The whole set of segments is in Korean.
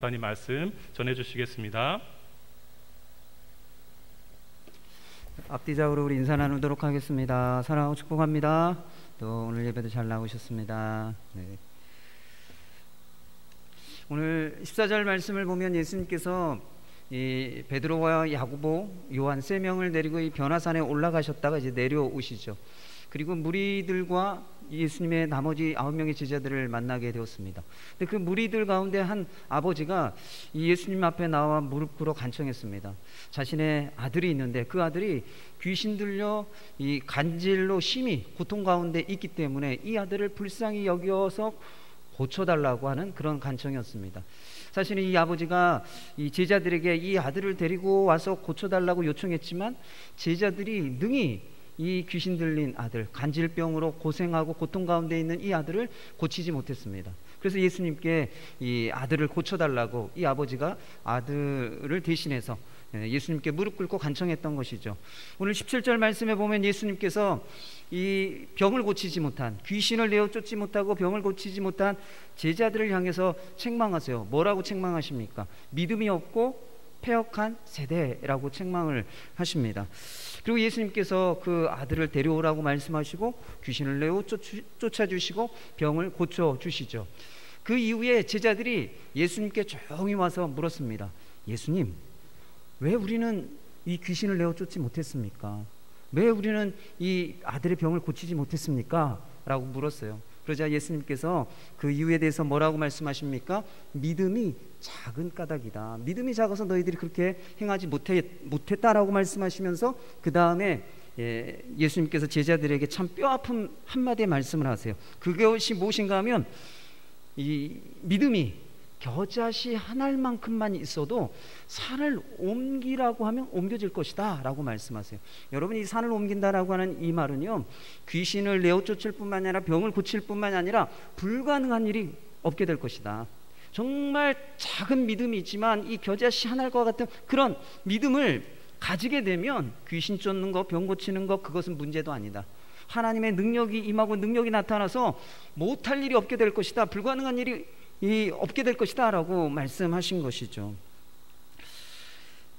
하나님 말씀 전해주시겠습니다. 앞뒤적으로 우리 인사 나누도록 하겠습니다. 사랑하고 축복합니다. 또 오늘 예배도 잘 나오셨습니다. 네. 오늘 14절 말씀을 보면 예수님께서 이 베드로와 야고보, 요한 세 명을 데리고 이 변화산에 올라가셨다가 이제 내려오시죠. 그리고 무리들과 예수님의 나머지 9명의 제자들을 만나게 되었습니다. 근데 그 무리들 가운데 한 아버지가 이 예수님 앞에 나와 무릎 꿇어 간청했습니다. 자신의 아들이 있는데 그 아들이 귀신 들려 이 간질로 심히 고통 가운데 있기 때문에 이 아들을 불쌍히 여겨서 고쳐달라고 하는 그런 간청이었습니다. 사실은 이 아버지가 이 제자들에게 이 아들을 데리고 와서 고쳐달라고 요청했지만 제자들이 능히 이 귀신 들린 아들, 간질병으로 고생하고 고통 가운데 있는 이 아들을 고치지 못했습니다. 그래서 예수님께 이 아들을 고쳐달라고 이 아버지가 아들을 대신해서 예수님께 무릎 꿇고 간청했던 것이죠. 오늘 17절 말씀에 보면 예수님께서 이 병을 고치지 못한, 귀신을 내어 쫓지 못하고 병을 고치지 못한 제자들을 향해서 책망하세요. 뭐라고 책망하십니까? 믿음이 없고 패역한 세대라고 책망을 하십니다. 그리고 예수님께서 그 아들을 데려오라고 말씀하시고 귀신을 내어 쫓아주시고 병을 고쳐주시죠. 그 이후에 제자들이 예수님께 조용히 와서 물었습니다. 예수님, 왜 우리는 이 귀신을 내어 쫓지 못했습니까? 왜 우리는 이 아들의 병을 고치지 못했습니까? 라고 물었어요. 그러자 예수님께서 그 이유에 대해서 뭐라고 말씀하십니까? 믿음이 작은 까닭이다. 믿음이 작아서 너희들이 그렇게 행하지 못했다라고 말씀하시면서 그 다음에 예수님께서 제자들에게 참 뼈아픈 한마디의 말씀을 하세요. 그것이 무엇인가 하면 이 믿음이 겨자씨 한 알만큼만 있어도 산을 옮기라고 하면 옮겨질 것이다 라고 말씀하세요. 여러분, 이 산을 옮긴다라고 하는 이 말은요, 귀신을 내어 쫓을 뿐만 아니라 병을 고칠 뿐만 아니라 불가능한 일이 없게 될 것이다. 정말 작은 믿음이 있지만 이 겨자씨 한 알과 같은 그런 믿음을 가지게 되면 귀신 쫓는 거, 병 고치는 거, 그것은 문제도 아니다. 하나님의 능력이 임하고 능력이 나타나서 못할 일이 없게 될 것이다. 불가능한 일이 없게 될 것이다 라고 말씀하신 것이죠.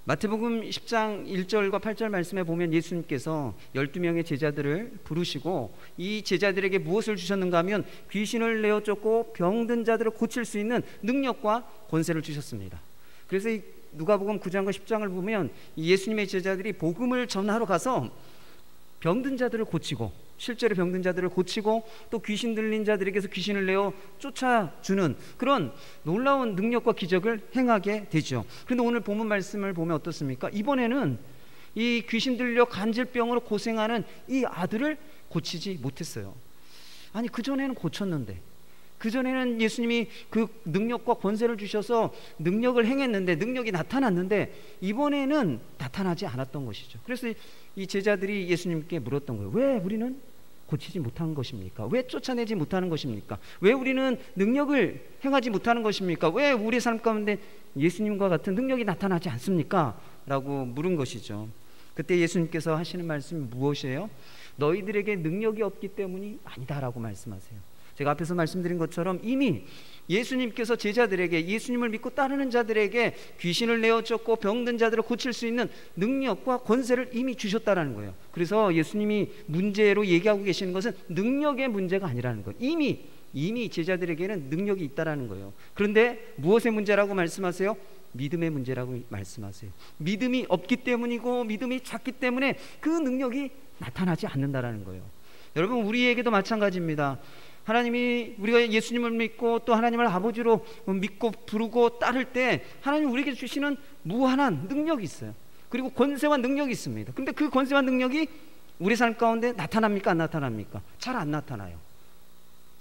마태복음 10장 1절과 8절 말씀에 보면 예수님께서 12명의 제자들을 부르시고 이 제자들에게 무엇을 주셨는가 하면 귀신을 내어 쫓고 병든 자들을 고칠 수 있는 능력과 권세를 주셨습니다. 그래서 이 누가복음 9장과 10장을 보면 예수님의 제자들이 복음을 전하러 가서 병든 자들을 고치고, 실제로 병든 자들을 고치고 또 귀신 들린 자들에게서 귀신을 내어 쫓아주는 그런 놀라운 능력과 기적을 행하게 되죠. 그런데 오늘 본문 말씀을 보면 어떻습니까? 이번에는 이 귀신 들려 간질병으로 고생하는 이 아들을 고치지 못했어요. 아니, 그전에는 고쳤는데, 그전에는 예수님이 그 능력과 권세를 주셔서 능력을 행했는데, 능력이 나타났는데 이번에는 나타나지 않았던 것이죠. 그래서 이 제자들이 예수님께 물었던 거예요. 왜 우리는 고치지 못한 것입니까? 왜 쫓아내지 못하는 것입니까? 왜 우리는 능력을 행하지 못하는 것입니까? 왜 우리 삶 가운데 예수님과 같은 능력이 나타나지 않습니까? 라고 물은 것이죠. 그때 예수님께서 하시는 말씀이 무엇이에요? 너희들에게 능력이 없기 때문이 아니다라고 말씀하세요. 제가 앞에서 말씀드린 것처럼 이미 예수님께서 제자들에게, 예수님을 믿고 따르는 자들에게 귀신을 내어 쫓고 병든 자들을 고칠 수 있는 능력과 권세를 이미 주셨다라는 거예요. 그래서 예수님이 문제로 얘기하고 계시는 것은 능력의 문제가 아니라는 거예요. 이미 제자들에게는 능력이 있다라는 거예요. 그런데 무엇의 문제라고 말씀하세요? 믿음의 문제라고 말씀하세요. 믿음이 없기 때문이고 믿음이 작기 때문에 그 능력이 나타나지 않는다라는 거예요. 여러분, 우리에게도 마찬가지입니다. 하나님이, 우리가 예수님을 믿고 또 하나님을 아버지로 믿고 부르고 따를 때 하나님 우리에게 주시는 무한한 능력이 있어요. 그리고 권세와 능력이 있습니다. 근데 그 권세와 능력이 우리 삶 가운데 나타납니까? 안 나타납니까? 잘 안 나타나요.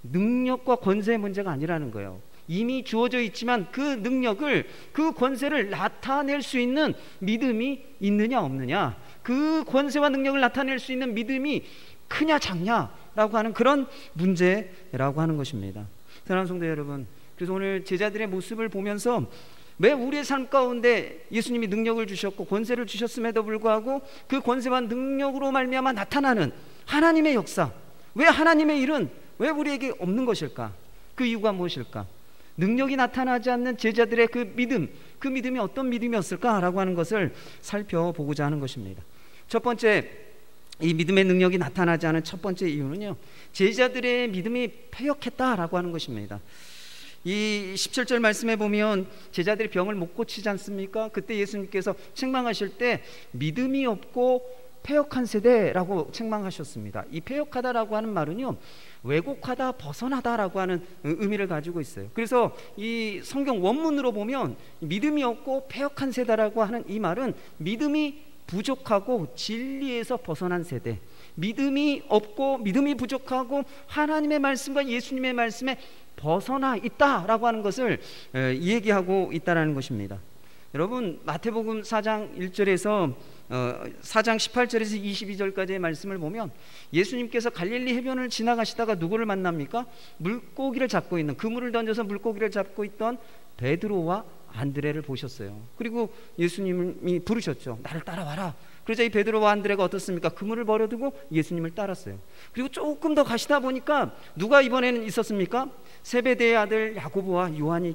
능력과 권세의 문제가 아니라는 거예요. 이미 주어져 있지만 그 능력을, 그 권세를 나타낼 수 있는 믿음이 있느냐 없느냐, 그 권세와 능력을 나타낼 수 있는 믿음이 크냐 작냐 라고 하는 그런 문제라고 하는 것입니다. 사랑하는 성도 여러분, 그래서 오늘 제자들의 모습을 보면서 왜 우리의 삶 가운데 예수님이 능력을 주셨고 권세를 주셨음에도 불구하고 그 권세와 능력으로 말미암아 나타나는 하나님의 역사, 왜 하나님의 일은 왜 우리에게 없는 것일까? 그 이유가 무엇일까? 능력이 나타나지 않는 제자들의 그 믿음이 어떤 믿음이었을까라고 하는 것을 살펴보고자 하는 것입니다. 첫 번째, 이 믿음의 능력이 나타나지 않은 첫 번째 이유는요, 제자들의 믿음이 패역했다라고 하는 것입니다. 이 17절 말씀에 보면 제자들이 병을 못 고치지 않습니까? 그때 예수님께서 책망하실 때 믿음이 없고 패역한 세대라고 책망하셨습니다. 이 패역하다라고 하는 말은요, 왜곡하다, 벗어나다라고 하는 의미를 가지고 있어요. 그래서 이 성경 원문으로 보면 믿음이 없고 패역한 세대라고 하는 이 말은 믿음이 부족하고 진리에서 벗어난 세대, 믿음이 없고 믿음이 부족하고 하나님의 말씀과 예수님의 말씀에 벗어나 있다라고 하는 것을 얘기하고 있다라는 것입니다. 여러분, 마태복음 4장 1절에서 4장 18절에서 22절까지의 말씀을 보면 예수님께서 갈릴리 해변을 지나가시다가 누구를 만납니까? 물고기를 잡고 있는, 그물을 던져서 물고기를 잡고 있던 베드로와 안드레를 보셨어요. 그리고 예수님이 부르셨죠. 나를 따라와라. 그러자 이 베드로와 안드레가 어떻습니까? 그물을 버려두고 예수님을 따랐어요. 그리고 조금 더 가시다 보니까 누가 이번에는 있었습니까? 세베대의 아들 야고보와 요한이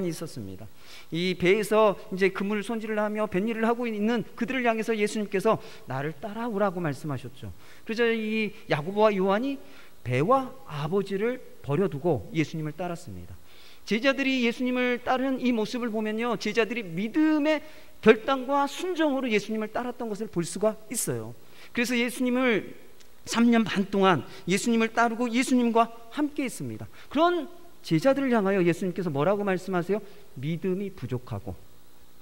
있었습니다. 이 배에서 이제 그물 손질을 하며 뱃일을 하고 있는 그들을 향해서 예수님께서 나를 따라오라고 말씀하셨죠. 그러자 이 야고보와 요한이 배와 아버지를 버려두고 예수님을 따랐습니다. 제자들이 예수님을 따르는 이 모습을 보면요, 제자들이 믿음의 결단과 순종으로 예수님을 따랐던 것을 볼 수가 있어요. 그래서 예수님을 3년 반 동안 예수님을 따르고 예수님과 함께 있습니다. 그런 제자들을 향하여 예수님께서 뭐라고 말씀하세요? 믿음이 부족하고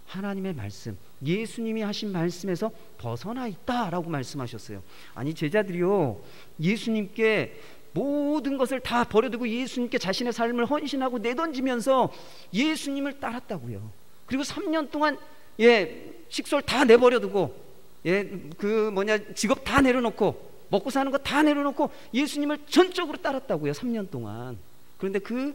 하나님의 말씀, 예수님이 하신 말씀에서 벗어나 있다라고 말씀하셨어요. 아니, 제자들이요, 예수님께 모든 것을 다 버려두고 예수님께 자신의 삶을 헌신하고 내던지면서 예수님을 따랐다고요. 그리고 3년 동안 식솔 다 내버려두고 직업 다 내려놓고 먹고 사는 거 다 내려놓고 예수님을 전적으로 따랐다고요. 3년 동안. 그런데 그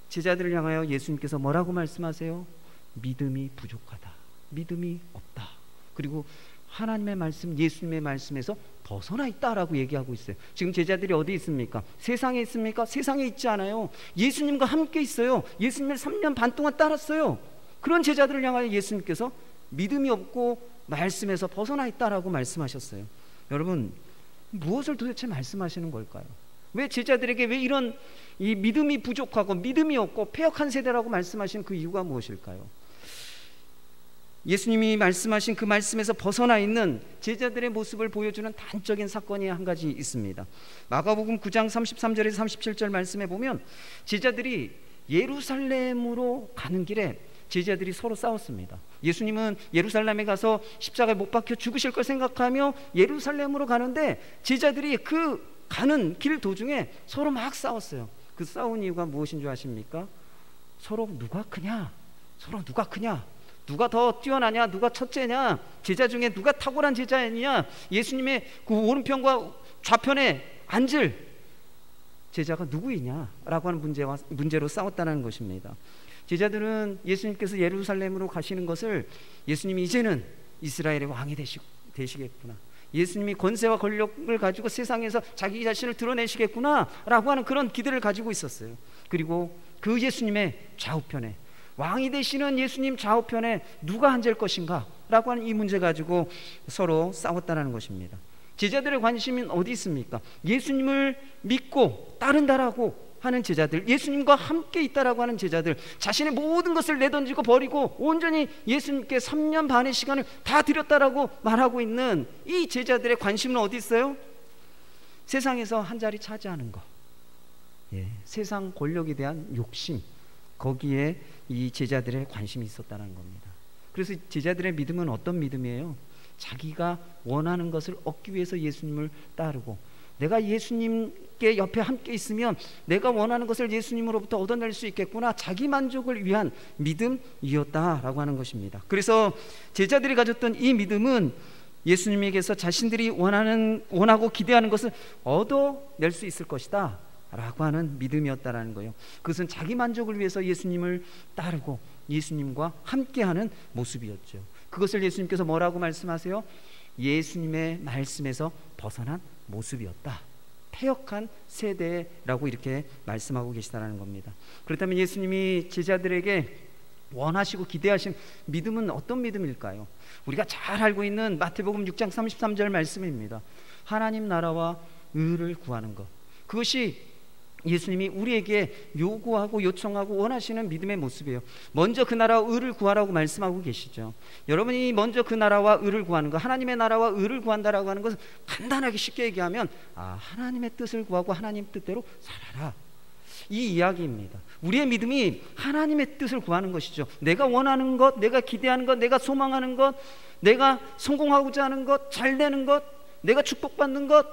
제자들을 향하여 예수님께서 뭐라고 말씀하세요? 믿음이 부족하다, 믿음이 없다, 그리고 하나님의 말씀, 예수님의 말씀에서 벗어나 있다라고 얘기하고 있어요. 지금 제자들이 어디 있습니까? 세상에 있습니까? 세상에 있지 않아요. 예수님과 함께 있어요. 예수님을 3년 반 동안 따랐어요. 그런 제자들을 향하여 예수님께서 믿음이 없고 말씀에서 벗어나 있다라고 말씀하셨어요. 여러분, 무엇을 도대체 말씀하시는 걸까요? 왜 제자들에게 왜 이런 이 믿음이 부족하고 믿음이 없고 패역한 세대라고 말씀하신 그 이유가 무엇일까요? 예수님이 말씀하신 그 말씀에서 벗어나 있는 제자들의 모습을 보여주는 단적인 사건이 한 가지 있습니다. 마가복음 9장 33절에서 37절 말씀에 보면 제자들이 예루살렘으로 가는 길에 제자들이 서로 싸웠습니다. 예수님은 예루살렘에 가서 십자가에 못 박혀 죽으실 걸 생각하며 예루살렘으로 가는데 제자들이 그 가는 길 도중에 서로 막 싸웠어요. 그 싸운 이유가 무엇인 줄 아십니까? 서로 누가 크냐? 누가 더 뛰어나냐? 누가 첫째냐? 제자 중에 누가 탁월한 제자냐? 예수님의 그 오른편과 좌편에 앉을 제자가 누구이냐? 라고 하는 문제로 싸웠다는 것입니다. 제자들은 예수님께서 예루살렘으로 가시는 것을 예수님이 이제는 이스라엘의 왕이 되시겠구나, 예수님이 권세와 권력을 가지고 세상에서 자기 자신을 드러내시겠구나 라고 하는 그런 기대를 가지고 있었어요. 그리고 그 예수님의 좌우편에, 왕이 되시는 예수님 좌우편에 누가 앉을 것인가 라고 하는 이 문제 가지고 서로 싸웠다는 것입니다. 제자들의 관심은 어디 있습니까? 예수님을 믿고 따른다라고 하는 제자들, 예수님과 함께 있다라고 하는 제자들, 자신의 모든 것을 내던지고 버리고 온전히 예수님께 3년 반의 시간을 다 드렸다라고 말하고 있는 이 제자들의 관심은 어디 있어요? 세상에서 한 자리 차지하는 것, 세상 권력에 대한 욕심, 거기에 이 제자들의 관심이 있었다는 겁니다. 그래서 제자들의 믿음은 어떤 믿음이에요? 자기가 원하는 것을 얻기 위해서 예수님을 따르고, 내가 예수님께 옆에 함께 있으면 내가 원하는 것을 예수님으로부터 얻어낼 수 있겠구나, 자기 만족을 위한 믿음이었다라고 하는 것입니다. 그래서 제자들이 가졌던 이 믿음은 예수님에게서 자신들이 원하고 기대하는 것을 얻어낼 수 있을 것이다 라고 하는 믿음이었다라는 거예요. 그것은 자기 만족을 위해서 예수님을 따르고 예수님과 함께하는 모습이었죠. 그것을 예수님께서 뭐라고 말씀하세요? 예수님의 말씀에서 벗어난 모습이었다 패역한 세대라고 이렇게 말씀하고 계시다는 겁니다. 그렇다면 예수님이 제자들에게 원하시고 기대하신 믿음은 어떤 믿음일까요? 우리가 잘 알고 있는 마태복음 6장 33절 말씀입니다. 하나님 나라와 의를 구하는 것, 그것이 예수님이 우리에게 요구하고 요청하고 원하시는 믿음의 모습이에요. 먼저 그 나라와 의를 구하라고 말씀하고 계시죠. 여러분이 먼저 그 나라와 의를 구하는 것, 하나님의 나라와 의를 구한다라고 하는 것은 간단하게 쉽게 얘기하면 하나님의 뜻을 구하고 하나님 뜻대로 살아라, 이 이야기입니다. 우리의 믿음이 하나님의 뜻을 구하는 것이죠. 내가 원하는 것, 내가 기대하는 것, 내가 소망하는 것, 내가 성공하고자 하는 것, 잘 되는 것, 내가 축복받는 것,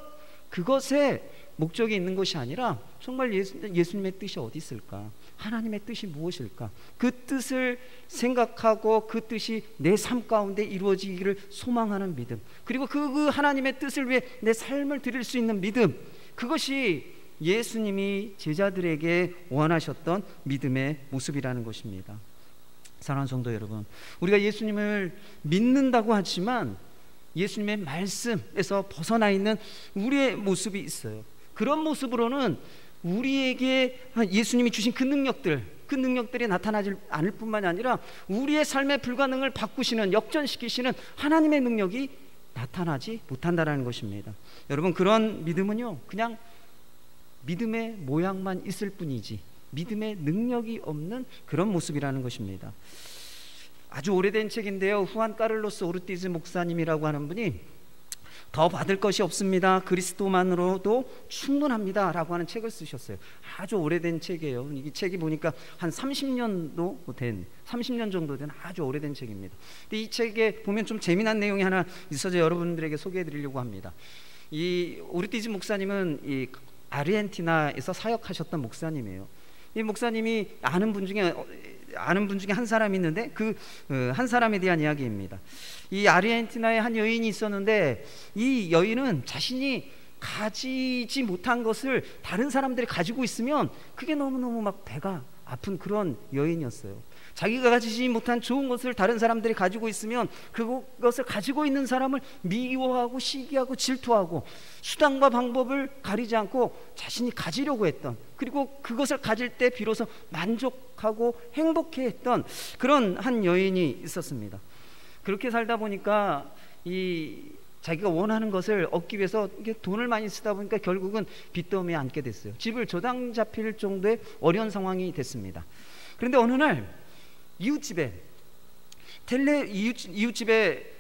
그것에 목적이 있는 것이 아니라 정말 예수님의 뜻이 어디 있을까? 하나님의 뜻이 무엇일까? 그 뜻을 생각하고 그 뜻이 내 삶 가운데 이루어지기를 소망하는 믿음, 그리고 그 하나님의 뜻을 위해 내 삶을 드릴 수 있는 믿음, 그것이 예수님이 제자들에게 원하셨던 믿음의 모습이라는 것입니다. 사랑하는 성도 여러분, 우리가 예수님을 믿는다고 하지만 예수님의 말씀에서 벗어나 있는 우리의 모습이 있어요. 그런 모습으로는 우리에게 예수님이 주신 그 능력들이 나타나지 않을 뿐만 아니라 우리의 삶의 불가능을 바꾸시는, 역전시키시는 하나님의 능력이 나타나지 못한다는 것입니다. 여러분, 그런 믿음은요, 그냥 믿음의 모양만 있을 뿐이지 믿음의 능력이 없는 그런 모습이라는 것입니다. 아주 오래된 책인데요, 후안 카를로스 오르티즈 목사님이라고 하는 분이 더 받을 것이 없습니다, 그리스도만으로도 충분합니다 라고 하는 책을 쓰셨어요. 아주 오래된 책이에요. 이 책이 보니까 한 30년 정도 된 아주 오래된 책입니다. 근데 이 책에 보면 좀 재미난 내용이 하나 있어서 여러분들에게 소개해 드리려고 합니다. 이 오르티즈 목사님은 이 아르헨티나에서 사역하셨던 목사님이에요. 이 목사님이 아는 분 중에 한 사람이 있는데 그 한 사람에 대한 이야기입니다. 이 아르헨티나에 한 여인이 있었는데 이 여인은 자신이 가지지 못한 것을 다른 사람들이 가지고 있으면 그게 너무너무 막 배가 아픈 그런 여인이었어요. 자기가 가지지 못한 좋은 것을 다른 사람들이 가지고 있으면 그것을 가지고 있는 사람을 미워하고 시기하고 질투하고 수단과 방법을 가리지 않고 자신이 가지려고 했던, 그리고 그것을 가질 때 비로소 만족하고 행복해했던 그런 한 여인이 있었습니다. 그렇게 살다 보니까 자기가 원하는 것을 얻기 위해서 돈을 많이 쓰다 보니까 결국은 빚더미에 앉게 됐어요. 집을 저당 잡힐 정도의 어려운 상황이 됐습니다. 그런데 어느 날 이웃집에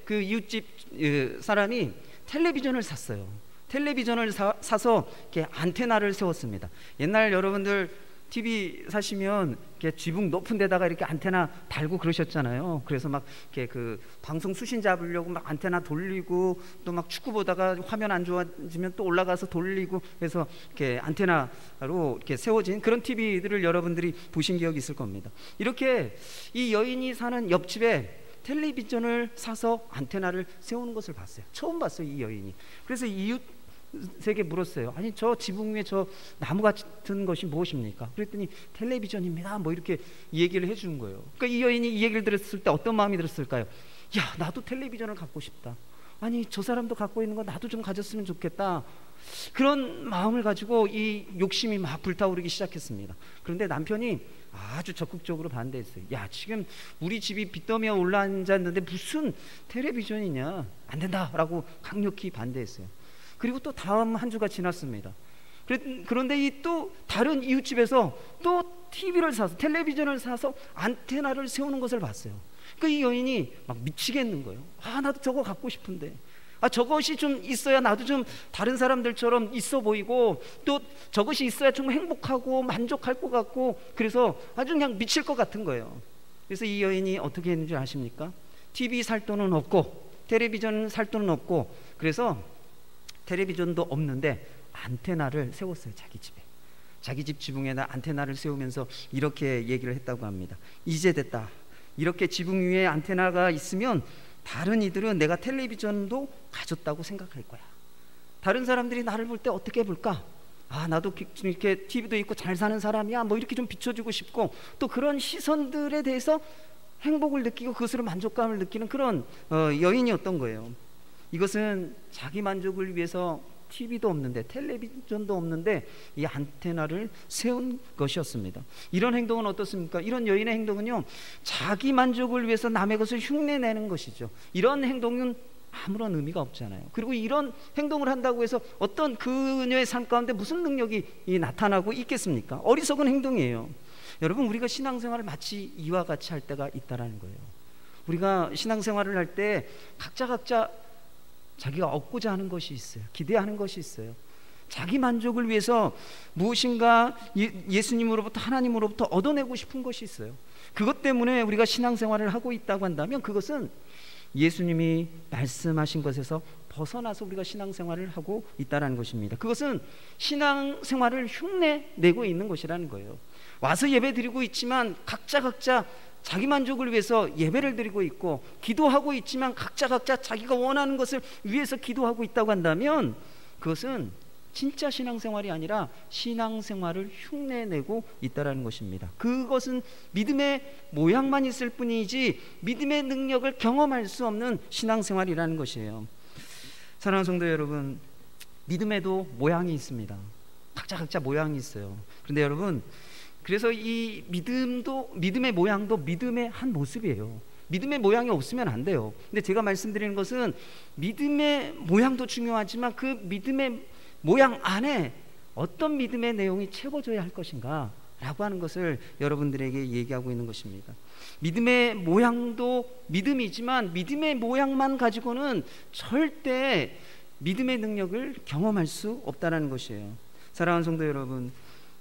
그 이웃집 사람이 텔레비전을 샀어요. 텔레비전을 사서 이렇게 안테나를 세웠습니다. 옛날 여러분들 TV 사시면 이렇게 지붕 높은 데다가 이렇게 안테나 달고 그러셨잖아요. 그래서 막 이렇게 그 방송 수신 잡으려고 막 안테나 돌리고, 또 막 축구 보다가 화면 안 좋아지면 또 올라가서 돌리고, 그래서 이렇게 안테나로 이렇게 세워진 그런 TV들을 여러분들이 보신 기억이 있을 겁니다. 이렇게 이 여인이 사는 옆집에 텔레비전을 사서 안테나를 세우는 것을 봤어요. 처음 봤어요, 이 여인이. 그래서 이웃에게 물었어요. 아니, 저 지붕 위에 저 나무 같은 것이 무엇입니까? 그랬더니 텔레비전입니다, 뭐 이렇게 얘기를 해주는 거예요. 그러니까 이 여인이 이 얘기를 들었을 때 어떤 마음이 들었을까요? 야, 나도 텔레비전을 갖고 싶다. 아니, 저 사람도 갖고 있는 거 나도 좀 가졌으면 좋겠다. 그런 마음을 가지고 이 욕심이 막 불타오르기 시작했습니다. 그런데 남편이 아주 적극적으로 반대했어요. 야, 지금 우리 집이 빚더미에 올라앉았는데 무슨 텔레비전이냐, 안 된다라고 강력히 반대했어요. 그리고 또 다음 한 주가 지났습니다. 그런데 이 또 다른 이웃집에서 또 텔레비전을 사서 안테나를 세우는 것을 봤어요. 그러니까 이 여인이 막 미치겠는 거예요. 나도 저거 갖고 싶은데, 저것이 좀 있어야 나도 좀 다른 사람들처럼 있어 보이고, 또 저것이 있어야 좀 행복하고 만족할 것 같고, 그래서 아주 그냥 미칠 것 같은 거예요. 그래서 이 여인이 어떻게 했는지 아십니까? TV 살 돈은 없고 텔레비전 살 돈은 없고, 그래서 텔레비전도 없는데 안테나를 세웠어요. 자기 집 지붕에다 안테나를 세우면서 이렇게 얘기를 했다고 합니다. 이제 됐다. 이렇게 지붕 위에 안테나가 있으면 다른 이들은 내가 텔레비전도 가졌다고 생각할 거야. 다른 사람들이 나를 볼 때 어떻게 볼까? 나도 이렇게 TV도 있고 잘 사는 사람이야, 뭐 이렇게 좀 비춰주고 싶고, 또 그런 시선들에 대해서 행복을 느끼고 그것으로 만족감을 느끼는 그런 여인이었던 거예요. 이것은 자기 만족을 위해서 TV도 없는데, 텔레비전도 없는데 이 안테나를 세운 것이었습니다. 이런 행동은 어떻습니까? 이런 여인의 행동은요, 자기 만족을 위해서 남의 것을 흉내내는 것이죠. 이런 행동은 아무런 의미가 없잖아요. 그리고 이런 행동을 한다고 해서 어떤 그녀의 삶 가운데 무슨 능력이 나타나고 있겠습니까? 어리석은 행동이에요. 여러분, 우리가 신앙생활을 마치 이와 같이 할 때가 있다라는 거예요. 우리가 신앙생활을 할 때 각자 자기가 얻고자 하는 것이 있어요. 기대하는 것이 있어요. 자기 만족을 위해서 무엇인가 예수님으로부터, 하나님으로부터 얻어내고 싶은 것이 있어요. 그것 때문에 우리가 신앙생활을 하고 있다고 한다면 그것은 예수님이 말씀하신 것에서 벗어나서 우리가 신앙생활을 하고 있다는 것입니다. 그것은 신앙생활을 흉내내고 있는 것이라는 거예요. 와서 예배 드리고 있지만 각자 자기 만족을 위해서 예배를 드리고 있고, 기도하고 있지만 각자 자기가 원하는 것을 위해서 기도하고 있다고 한다면 그것은 진짜 신앙생활이 아니라 신앙생활을 흉내내고 있다는 것입니다. 그것은 믿음의 모양만 있을 뿐이지 믿음의 능력을 경험할 수 없는 신앙생활이라는 것이에요. 사랑하는 성도 여러분, 믿음에도 모양이 있습니다. 각자 모양이 있어요. 그런데 여러분, 그래서 이 믿음의 모양도 믿음의 한 모습이에요. 믿음의 모양이 없으면 안 돼요. 근데 제가 말씀드리는 것은 믿음의 모양도 중요하지만 그 믿음의 모양 안에 어떤 믿음의 내용이 채워져야 할 것인가 라고 하는 것을 여러분들에게 얘기하고 있는 것입니다. 믿음의 모양도 믿음이지만 믿음의 모양만 가지고는 절대 믿음의 능력을 경험할 수 없다는 것이에요. 사랑하는 성도 여러분,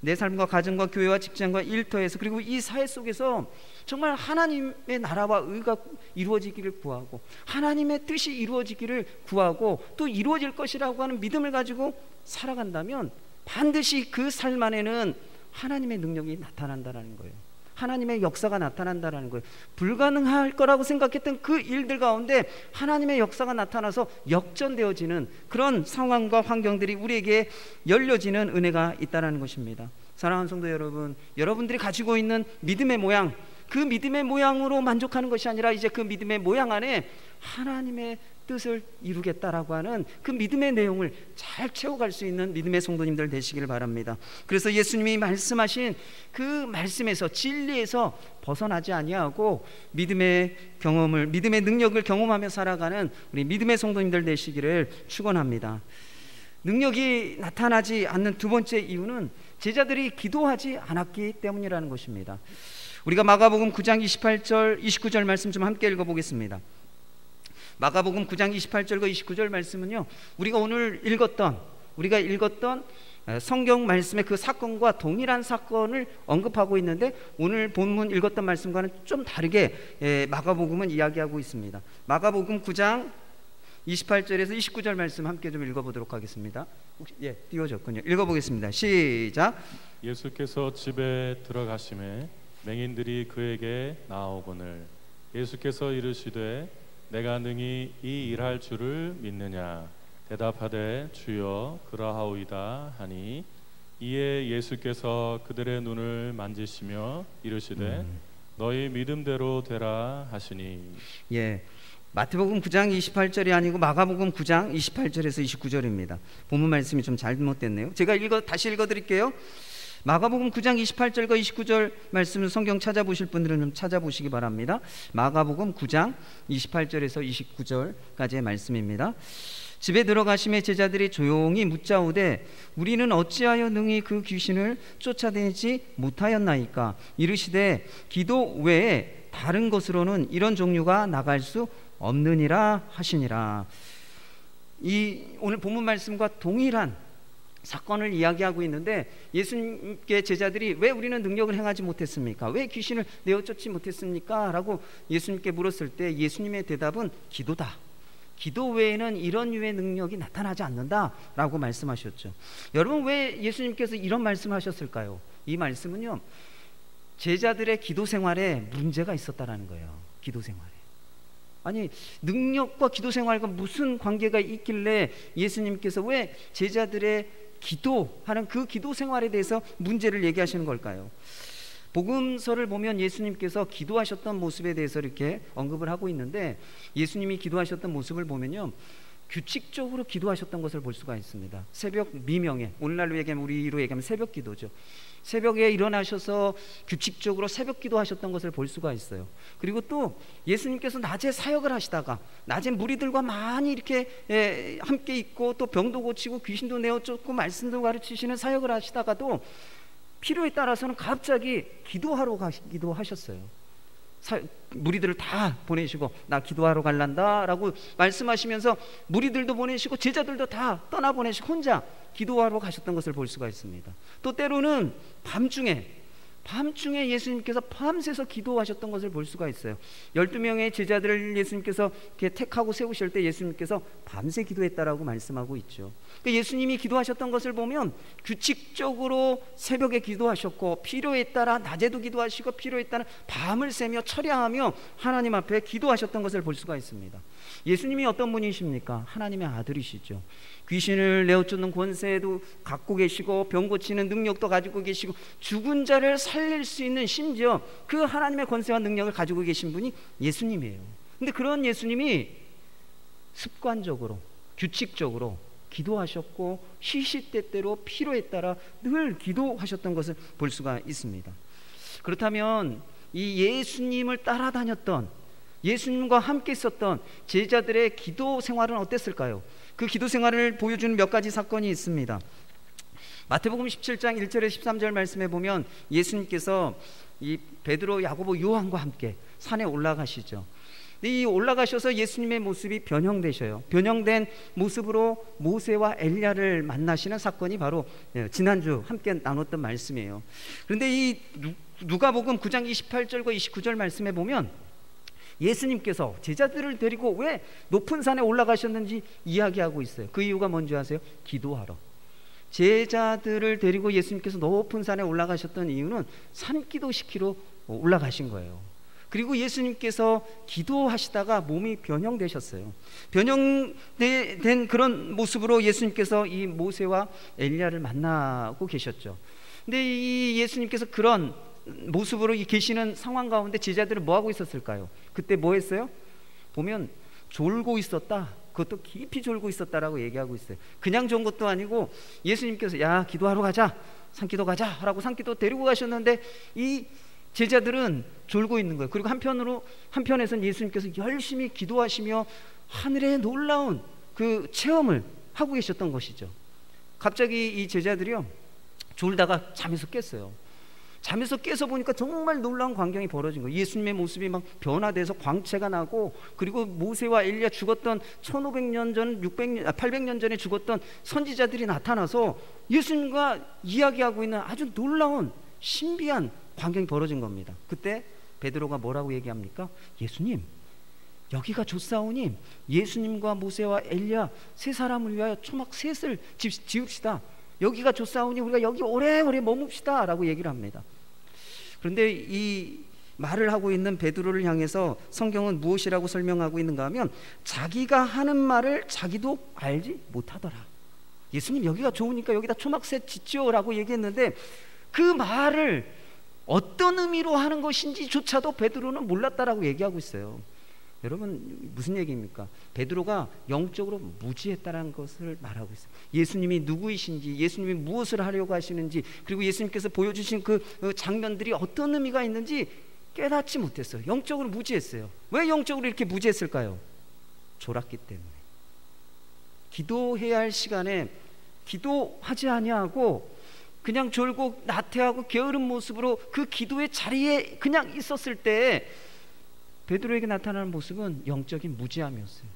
내 삶과 가정과 교회와 직장과 일터에서, 그리고 이 사회 속에서 정말 하나님의 나라와 의가 이루어지기를 구하고 하나님의 뜻이 이루어지기를 구하고 또 이루어질 것이라고 하는 믿음을 가지고 살아간다면 반드시 그 삶 안에는 하나님의 능력이 나타난다는 거예요. 하나님의 역사가 나타난다는 거예요. 불가능할 거라고 생각했던 그 일들 가운데 하나님의 역사가 나타나서 역전되어지는 그런 상황과 환경들이 우리에게 열려지는 은혜가 있다는 것입니다. 사랑하는 성도 여러분, 여러분들이 가지고 있는 믿음의 모양, 그 믿음의 모양으로 만족하는 것이 아니라 이제 그 믿음의 모양 안에 하나님의 뜻을 이루겠다라고 하는 그 믿음의 내용을 잘 채워갈 수 있는 믿음의 성도님들 되시기를 바랍니다. 그래서 예수님이 말씀하신 그 말씀에서, 진리에서 벗어나지 아니하고 믿음의 경험을, 믿음의 능력을 경험하며 살아가는 우리 믿음의 성도님들 되시기를 축원합니다. 능력이 나타나지 않는 두 번째 이유는 제자들이 기도하지 않았기 때문이라는 것입니다. 우리가 마가복음 9장 28절 29절 말씀 좀 함께 읽어보겠습니다. 마가복음 9장 28절과 29절 말씀은요, 우리가 오늘 읽었던 성경 말씀의 그 사건과 동일한 사건을 언급하고 있는데, 오늘 본문 읽었던 말씀과는 좀 다르게 마가복음은 이야기하고 있습니다. 마가복음 9장 28절에서 29절 말씀 함께 좀 읽어보도록 하겠습니다. 띄워졌군요. 읽어보겠습니다. 시작. 예수께서 집에 들어가심에 맹인들이 그에게 나아오거늘 예수께서 이르시되 내가 능히 이 일할 줄을 믿느냐. 대답하되 주여 그러하오이다 하니, 이에 예수께서 그들의 눈을 만지시며 이르시되 너희 믿음대로 되라 하시니. 마태복음 9장 28절이 아니고 마가복음 9장 28절에서 29절입니다. 본문 말씀이 좀 잘못됐네요. 제가 다시 읽어드릴게요. 마가복음 9장 28절과 29절 말씀을 성경 찾아보실 분들은 좀 찾아보시기 바랍니다. 마가복음 9장 28절에서 29절까지의 말씀입니다. 집에 들어가심에 제자들이 조용히 묻자오되 우리는 어찌하여 능히 그 귀신을 쫓아내지 못하였나이까. 이르시되 기도 외에 다른 것으로는 이런 종류가 나갈 수 없느니라 하시니라. 이 오늘 본문 말씀과 동일한 사건을 이야기하고 있는데, 예수님께 제자들이 왜 우리는 능력을 행하지 못했습니까? 왜 귀신을 내어쫓지 못했습니까? 라고 예수님께 물었을 때 예수님의 대답은 기도다. 기도 외에는 이런 유의 능력이 나타나지 않는다 라고 말씀하셨죠. 여러분, 왜 예수님께서 이런 말씀을 하셨을까요? 이 말씀은요, 제자들의 기도 생활에 문제가 있었다라는 거예요. 기도 생활에. 아니, 능력과 기도 생활과 무슨 관계가 있길래 예수님께서 왜 제자들의 기도하는 그 기도 생활에 대해서 문제를 얘기하시는 걸까요? 복음서를 보면 예수님께서 기도하셨던 모습에 대해서 이렇게 언급을 하고 있는데, 예수님이 기도하셨던 모습을 보면요, 규칙적으로 기도하셨던 것을 볼 수가 있습니다. 새벽 미명에, 오늘날로 얘기하면, 우리로 얘기하면 새벽 기도죠. 새벽에 일어나셔서 규칙적으로 새벽 기도하셨던 것을 볼 수가 있어요. 그리고 또 예수님께서 낮에 사역을 하시다가, 낮에 무리들과 많이 이렇게 함께 있고, 또 병도 고치고 귀신도 내어쫓고 말씀도 가르치시는 사역을 하시다가도 필요에 따라서는 갑자기 기도하러 가기도 하셨어요. 무리들을 다 보내시고, 나 기도하러 갈란다 라고 말씀하시면서 무리들도 보내시고 제자들도 다 떠나보내시고 혼자 기도하러 가셨던 것을 볼 수가 있습니다. 또 때로는 밤중에 예수님께서 밤새서 기도하셨던 것을 볼 수가 있어요. 12명의 제자들을 예수님께서 이렇게 택하고 세우실 때 예수님께서 밤새 기도했다라고 말씀하고 있죠. 그러니까 예수님이 기도하셨던 것을 보면 규칙적으로 새벽에 기도하셨고, 필요에 따라 낮에도 기도하시고, 필요에 따라 밤을 새며 철야하며 하나님 앞에 기도하셨던 것을 볼 수가 있습니다. 예수님이 어떤 분이십니까? 하나님의 아들이시죠. 귀신을 내어쫓는 권세도 갖고 계시고, 병 고치는 능력도 가지고 계시고, 죽은 자를 살릴 수 있는, 심지어 그 하나님의 권세와 능력을 가지고 계신 분이 예수님이에요. 근데 그런 예수님이 습관적으로, 규칙적으로 기도하셨고, 시시때때로 필요에 따라 늘 기도하셨던 것을 볼 수가 있습니다. 그렇다면 이 예수님을 따라다녔던, 예수님과 함께 있었던 제자들의 기도 생활은 어땠을까요? 그 기도 생활을 보여주는 몇 가지 사건이 있습니다. 마태복음 17장 1절에 13절 말씀에 보면 예수님께서 이 베드로, 야고보, 요한과 함께 산에 올라가시죠. 이 올라가셔서 예수님의 모습이 변형되셔요. 변형된 모습으로 모세와 엘리야를 만나시는 사건이 바로 지난주 함께 나눴던 말씀이에요. 그런데 이 누가복음 9장 28절과 29절 말씀에 보면 예수님께서 제자들을 데리고 왜 높은 산에 올라가셨는지 이야기하고 있어요. 그 이유가 뭔지 아세요? 기도하러. 제자들을 데리고 예수님께서 높은 산에 올라가셨던 이유는 산기도 시키러 올라가신 거예요. 그리고 예수님께서 기도하시다가 몸이 변형되셨어요. 변형된 그런 모습으로 예수님께서 이 모세와 엘리야를 만나고 계셨죠. 근데 이 예수님께서 그런 모습으로 계시는 상황 가운데 제자들은 뭐 하고 있었을까요? 그때 뭐 했어요? 보면 졸고 있었다. 그것도 깊이 졸고 있었다라고 얘기하고 있어요. 그냥 존 것도 아니고 예수님께서 야, 기도하러 가자, 산기도 가자 라고 산기도 데리고 가셨는데 이 제자들은 졸고 있는 거예요. 그리고 한편에서는 예수님께서 열심히 기도하시며 하늘의 놀라운 그 체험을 하고 계셨던 것이죠. 갑자기 이 제자들이요, 졸다가 잠에서 깼어요. 잠에서 깨서 보니까 정말 놀라운 광경이 벌어진 거예요. 예수님의 모습이 막 변화돼서 광채가 나고, 그리고 모세와 엘리야 죽었던 1500년 전, 800년 전에 죽었던 선지자들이 나타나서 예수님과 이야기하고 있는 아주 놀라운 신비한 광경이 벌어진 겁니다. 그때 베드로가 뭐라고 얘기합니까? 예수님, 여기가 좋사오니 예수님과 모세와 엘리야 세 사람을 위하여 초막 셋을 지읍시다. 여기가 좋사오니 우리가 여기 오래오래 머뭅시다 라고 얘기를 합니다. 그런데 이 말을 하고 있는 베드로를 향해서 성경은 무엇이라고 설명하고 있는가 하면, 자기가 하는 말을 자기도 알지 못하더라. 예수님, 여기가 좋으니까 여기다 초막셋 짓지요 라고 얘기했는데 그 말을 어떤 의미로 하는 것인지조차도 베드로는 몰랐다라고 얘기하고 있어요. 여러분, 무슨 얘기입니까? 베드로가 영적으로 무지했다는 것을 말하고 있어요. 예수님이 누구이신지, 예수님이 무엇을 하려고 하시는지, 그리고 예수님께서 보여주신 그 장면들이 어떤 의미가 있는지 깨닫지 못했어요. 영적으로 무지했어요. 왜 영적으로 이렇게 무지했을까요? 졸았기 때문에. 기도해야 할 시간에 기도하지 아니하고 그냥 졸고 나태하고 게으른 모습으로 그 기도의 자리에 그냥 있었을 때 베드로에게 나타나는 모습은 영적인 무지함이었어요.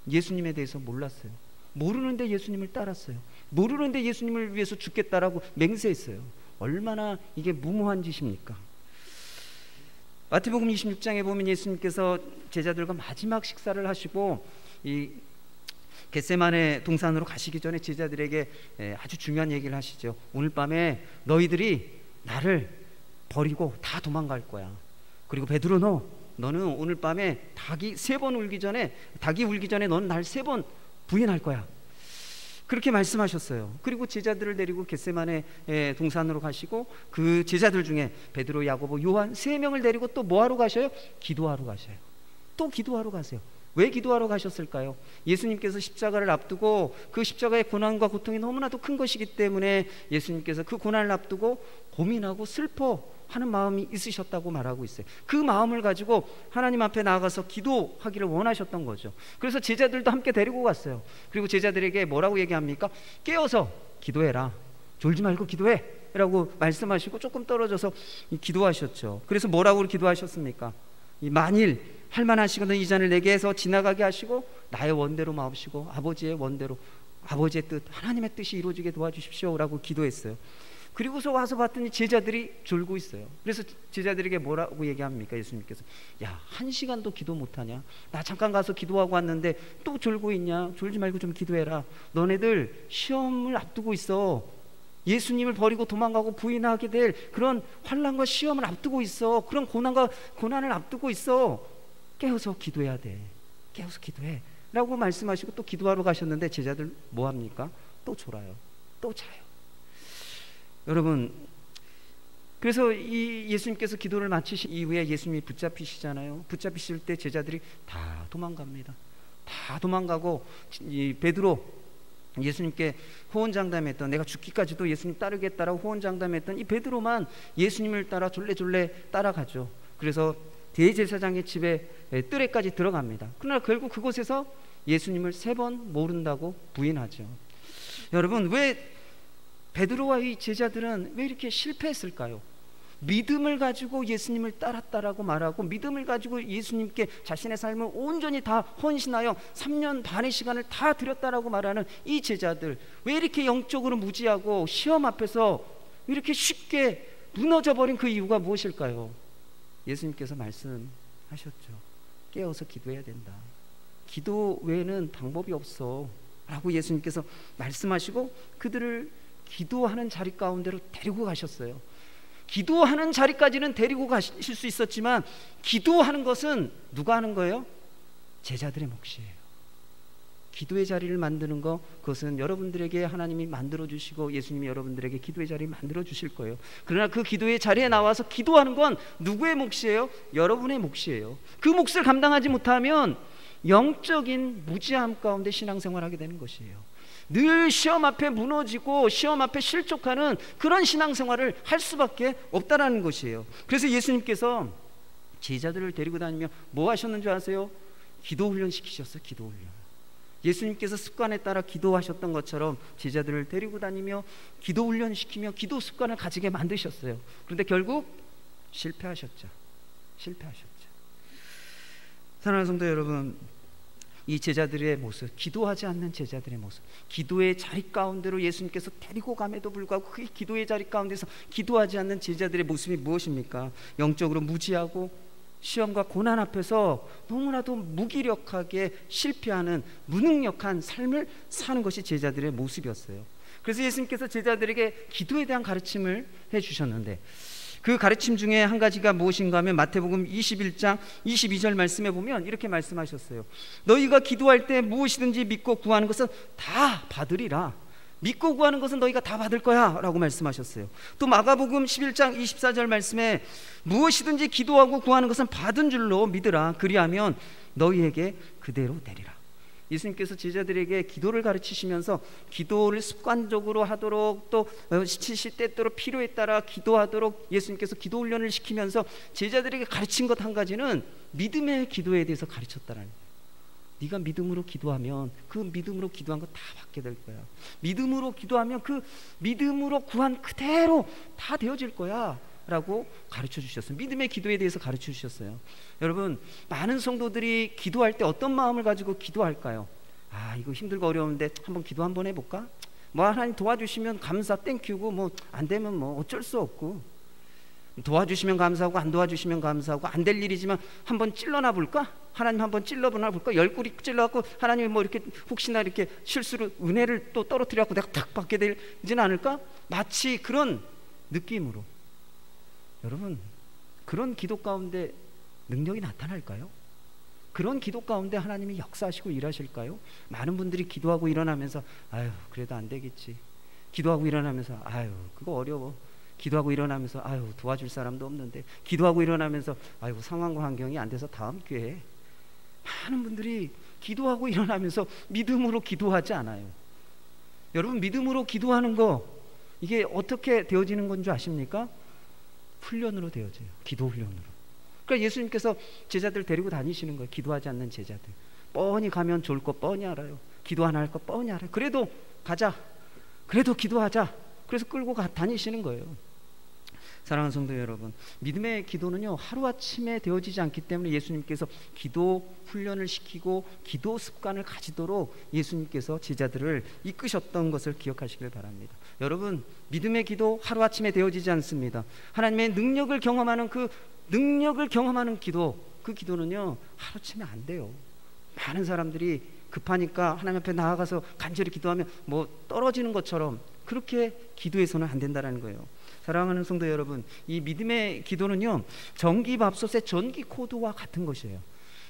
예수님에 대해서 몰랐어요. 모르는데 예수님을 따랐어요. 모르는데 예수님을 위해서 죽겠다라고 맹세했어요. 얼마나 이게 무모한 짓입니까? 마태복음 26장에 보면 예수님께서 제자들과 마지막 식사를 하시고 이 겟세마네 동산으로 가시기 전에 제자들에게 아주 중요한 얘기를 하시죠. 오늘 밤에 너희들이 나를 버리고 다 도망갈 거야. 그리고 베드로, 너는 오늘 밤에 닭이 울기 전에 너는 날 3번 부인할 거야. 그렇게 말씀하셨어요. 그리고 제자들을 데리고 겟세마네 동산으로 가시고 그 제자들 중에 베드로, 야고보, 요한 3명을 데리고 또 뭐하러 가셔요? 기도하러 가셔요. 또 기도하러 가세요. 왜 기도하러 가셨을까요? 예수님께서 십자가를 앞두고 그 십자가의 고난과 고통이 너무나도 큰 것이기 때문에 예수님께서 그 고난을 앞두고 고민하고 슬퍼하는 마음이 있으셨다고 말하고 있어요. 그 마음을 가지고 하나님 앞에 나아가서 기도하기를 원하셨던 거죠. 그래서 제자들도 함께 데리고 갔어요. 그리고 제자들에게 뭐라고 얘기합니까? 깨어서 기도해라, 졸지 말고 기도해 라고 말씀하시고 조금 떨어져서 기도하셨죠. 그래서 뭐라고 기도하셨습니까? 만일 할만하시거든 이 잔을 내게 해서 지나가게 하시고 나의 원대로 마옵시고 아버지의 원대로, 아버지의 뜻, 하나님의 뜻이 이루어지게 도와주십시오 라고 기도했어요. 그리고서 와서 봤더니 제자들이 졸고 있어요. 그래서 제자들에게 뭐라고 얘기합니까? 예수님께서, 야, 1시간도 기도 못하냐? 나 잠깐 가서 기도하고 왔는데 또 졸고 있냐? 졸지 말고 좀 기도해라. 너네들 시험을 앞두고 있어. 예수님을 버리고 도망가고 부인하게 될 그런 환난과 시험을 앞두고 있어. 그런 고난을 앞두고 있어. 깨어서 기도해야 돼. 깨어서 기도해 라고 말씀하시고 또 기도하러 가셨는데 제자들 뭐합니까? 또 졸아요. 또 자요. 여러분, 그래서 이 예수님께서 기도를 마치신 이후에 예수님이 붙잡히시잖아요. 붙잡히실 때 제자들이 다 도망갑니다. 다 도망가고 이 베드로, 예수님께 호언장담했던, 내가 죽기까지도 예수님 따르겠다라고 호언장담했던 이 베드로만 예수님을 따라 졸래졸래 따라가죠. 그래서 대제사장의 집에 뜰에까지 들어갑니다. 그러나 결국 그곳에서 예수님을 3번 모른다고 부인하죠. 여러분, 왜 베드로와 이 제자들은 왜 이렇게 실패했을까요? 믿음을 가지고 예수님을 따랐다라고 말하고 믿음을 가지고 예수님께 자신의 삶을 온전히 다 헌신하여 3년 반의 시간을 다 드렸다라고 말하는 이 제자들, 왜 이렇게 영적으로 무지하고 시험 앞에서 이렇게 쉽게 무너져 버린 그 이유가 무엇일까요? 예수님께서 말씀하셨죠. 깨어서 기도해야 된다. 기도 외에는 방법이 없어 라고 예수님께서 말씀하시고 그들을 기도하는 자리 가운데로 데리고 가셨어요. 기도하는 자리까지는 데리고 가실 수 있었지만 기도하는 것은 누가 하는 거예요? 제자들의 몫이에요. 기도의 자리를 만드는 것, 그것은 여러분들에게 하나님이 만들어 주시고 예수님이 여러분들에게 기도의 자리를 만들어 주실 거예요. 그러나 그 기도의 자리에 나와서 기도하는 건 누구의 몫이에요? 여러분의 몫이에요. 그 몫을 감당하지 못하면 영적인 무지함 가운데 신앙생활하게 되는 것이에요. 늘 시험 앞에 무너지고 시험 앞에 실족하는 그런 신앙생활을 할 수밖에 없다라는 것이에요. 그래서 예수님께서 제자들을 데리고 다니며 뭐 하셨는 줄 아세요? 기도 훈련 시키셨어요. 기도 훈련. 예수님께서 습관에 따라 기도하셨던 것처럼 제자들을 데리고 다니며 기도 훈련 시키며 기도 습관을 가지게 만드셨어요. 그런데 결국 실패하셨죠. 사랑하는 성도 여러분, 이 제자들의 모습, 기도하지 않는 제자들의 모습, 기도의 자리 가운데로 예수님께서 데리고 감에도 불구하고 그 기도의 자리 가운데서 기도하지 않는 제자들의 모습이 무엇입니까? 영적으로 무지하고 시험과 고난 앞에서 너무나도 무기력하게 실패하는 무능력한 삶을 사는 것이 제자들의 모습이었어요. 그래서 예수님께서 제자들에게 기도에 대한 가르침을 해주셨는데 그 가르침 중에 한 가지가 무엇인가 하면 마태복음 21장 22절 말씀에 보면 이렇게 말씀하셨어요. 너희가 기도할 때 무엇이든지 믿고 구하는 것은 다 받으리라. 믿고 구하는 것은 너희가 다 받을 거야 라고 말씀하셨어요. 또 마가복음 11장 24절 말씀에 무엇이든지 기도하고 구하는 것은 받은 줄로 믿으라. 그리하면 너희에게 그대로 되리라. 예수님께서 제자들에게 기도를 가르치시면서 기도를 습관적으로 하도록 또 시시때때로 필요에 따라 기도하도록 예수님께서 기도 훈련을 시키면서 제자들에게 가르친 것 한 가지는 믿음의 기도에 대해서 가르쳤다는 거예요. 네가 믿음으로 기도하면 그 믿음으로 기도한 거 다 받게 될 거야. 믿음으로 기도하면 그 믿음으로 구한 그대로 다 되어질 거야 라고 가르쳐 주셨어요. 믿음의 기도에 대해서 가르쳐 주셨어요. 여러분, 많은 성도들이 기도할 때 어떤 마음을 가지고 기도할까요? 아, 이거 힘들고 어려운데 한번 기도 한번 해볼까? 뭐 하나님 도와주시면 감사 땡큐고 뭐 안 되면 뭐 어쩔 수 없고, 도와주시면 감사하고 안 도와주시면 감사하고, 안 될 일이지만 한번 찔러나 볼까? 하나님 한번 찔러보나 볼까? 10구리 찔러갖고 하나님이 뭐 이렇게 혹시나 이렇게 실수로 은혜를 또 떨어뜨려갖고 내가 탁 받게 되지는 않을까? 마치 그런 느낌으로. 여러분, 그런 기도 가운데 능력이 나타날까요? 그런 기도 가운데 하나님이 역사하시고 일하실까요? 많은 분들이 기도하고 일어나면서 아유 그래도 안 되겠지, 기도하고 일어나면서 아유 그거 어려워, 기도하고 일어나면서 아유 도와줄 사람도 없는데, 기도하고 일어나면서 아이고 상황과 환경이 안 돼서 다음 기회에. 많은 분들이 기도하고 일어나면서 믿음으로 기도하지 않아요. 여러분, 믿음으로 기도하는 거, 이게 어떻게 되어지는 건 줄 아십니까? 훈련으로 되어져요. 기도 훈련으로. 그러니까 예수님께서 제자들 데리고 다니시는 거예요. 기도하지 않는 제자들. 뻔히 가면 좋을 거 뻔히 알아요. 기도 안 할 거 뻔히 알아요. 그래도 가자, 그래도 기도하자, 그래서 끌고 다니시는 거예요. 사랑하는 성도 여러분, 믿음의 기도는요, 하루아침에 되어지지 않기 때문에 예수님께서 기도 훈련을 시키고 기도 습관을 가지도록 예수님께서 제자들을 이끄셨던 것을 기억하시길 바랍니다. 여러분, 믿음의 기도 하루아침에 되어지지 않습니다. 하나님의 능력을 경험하는 기도, 그 기도는요, 하루아침에 안 돼요. 많은 사람들이 급하니까 하나님 앞에 나아가서 간절히 기도하면 뭐 떨어지는 것처럼, 그렇게 기도해서는 안 된다는 거예요. 사랑하는 성도 여러분, 이 믿음의 기도는요, 전기밥솥의 전기 코드와 같은 것이에요.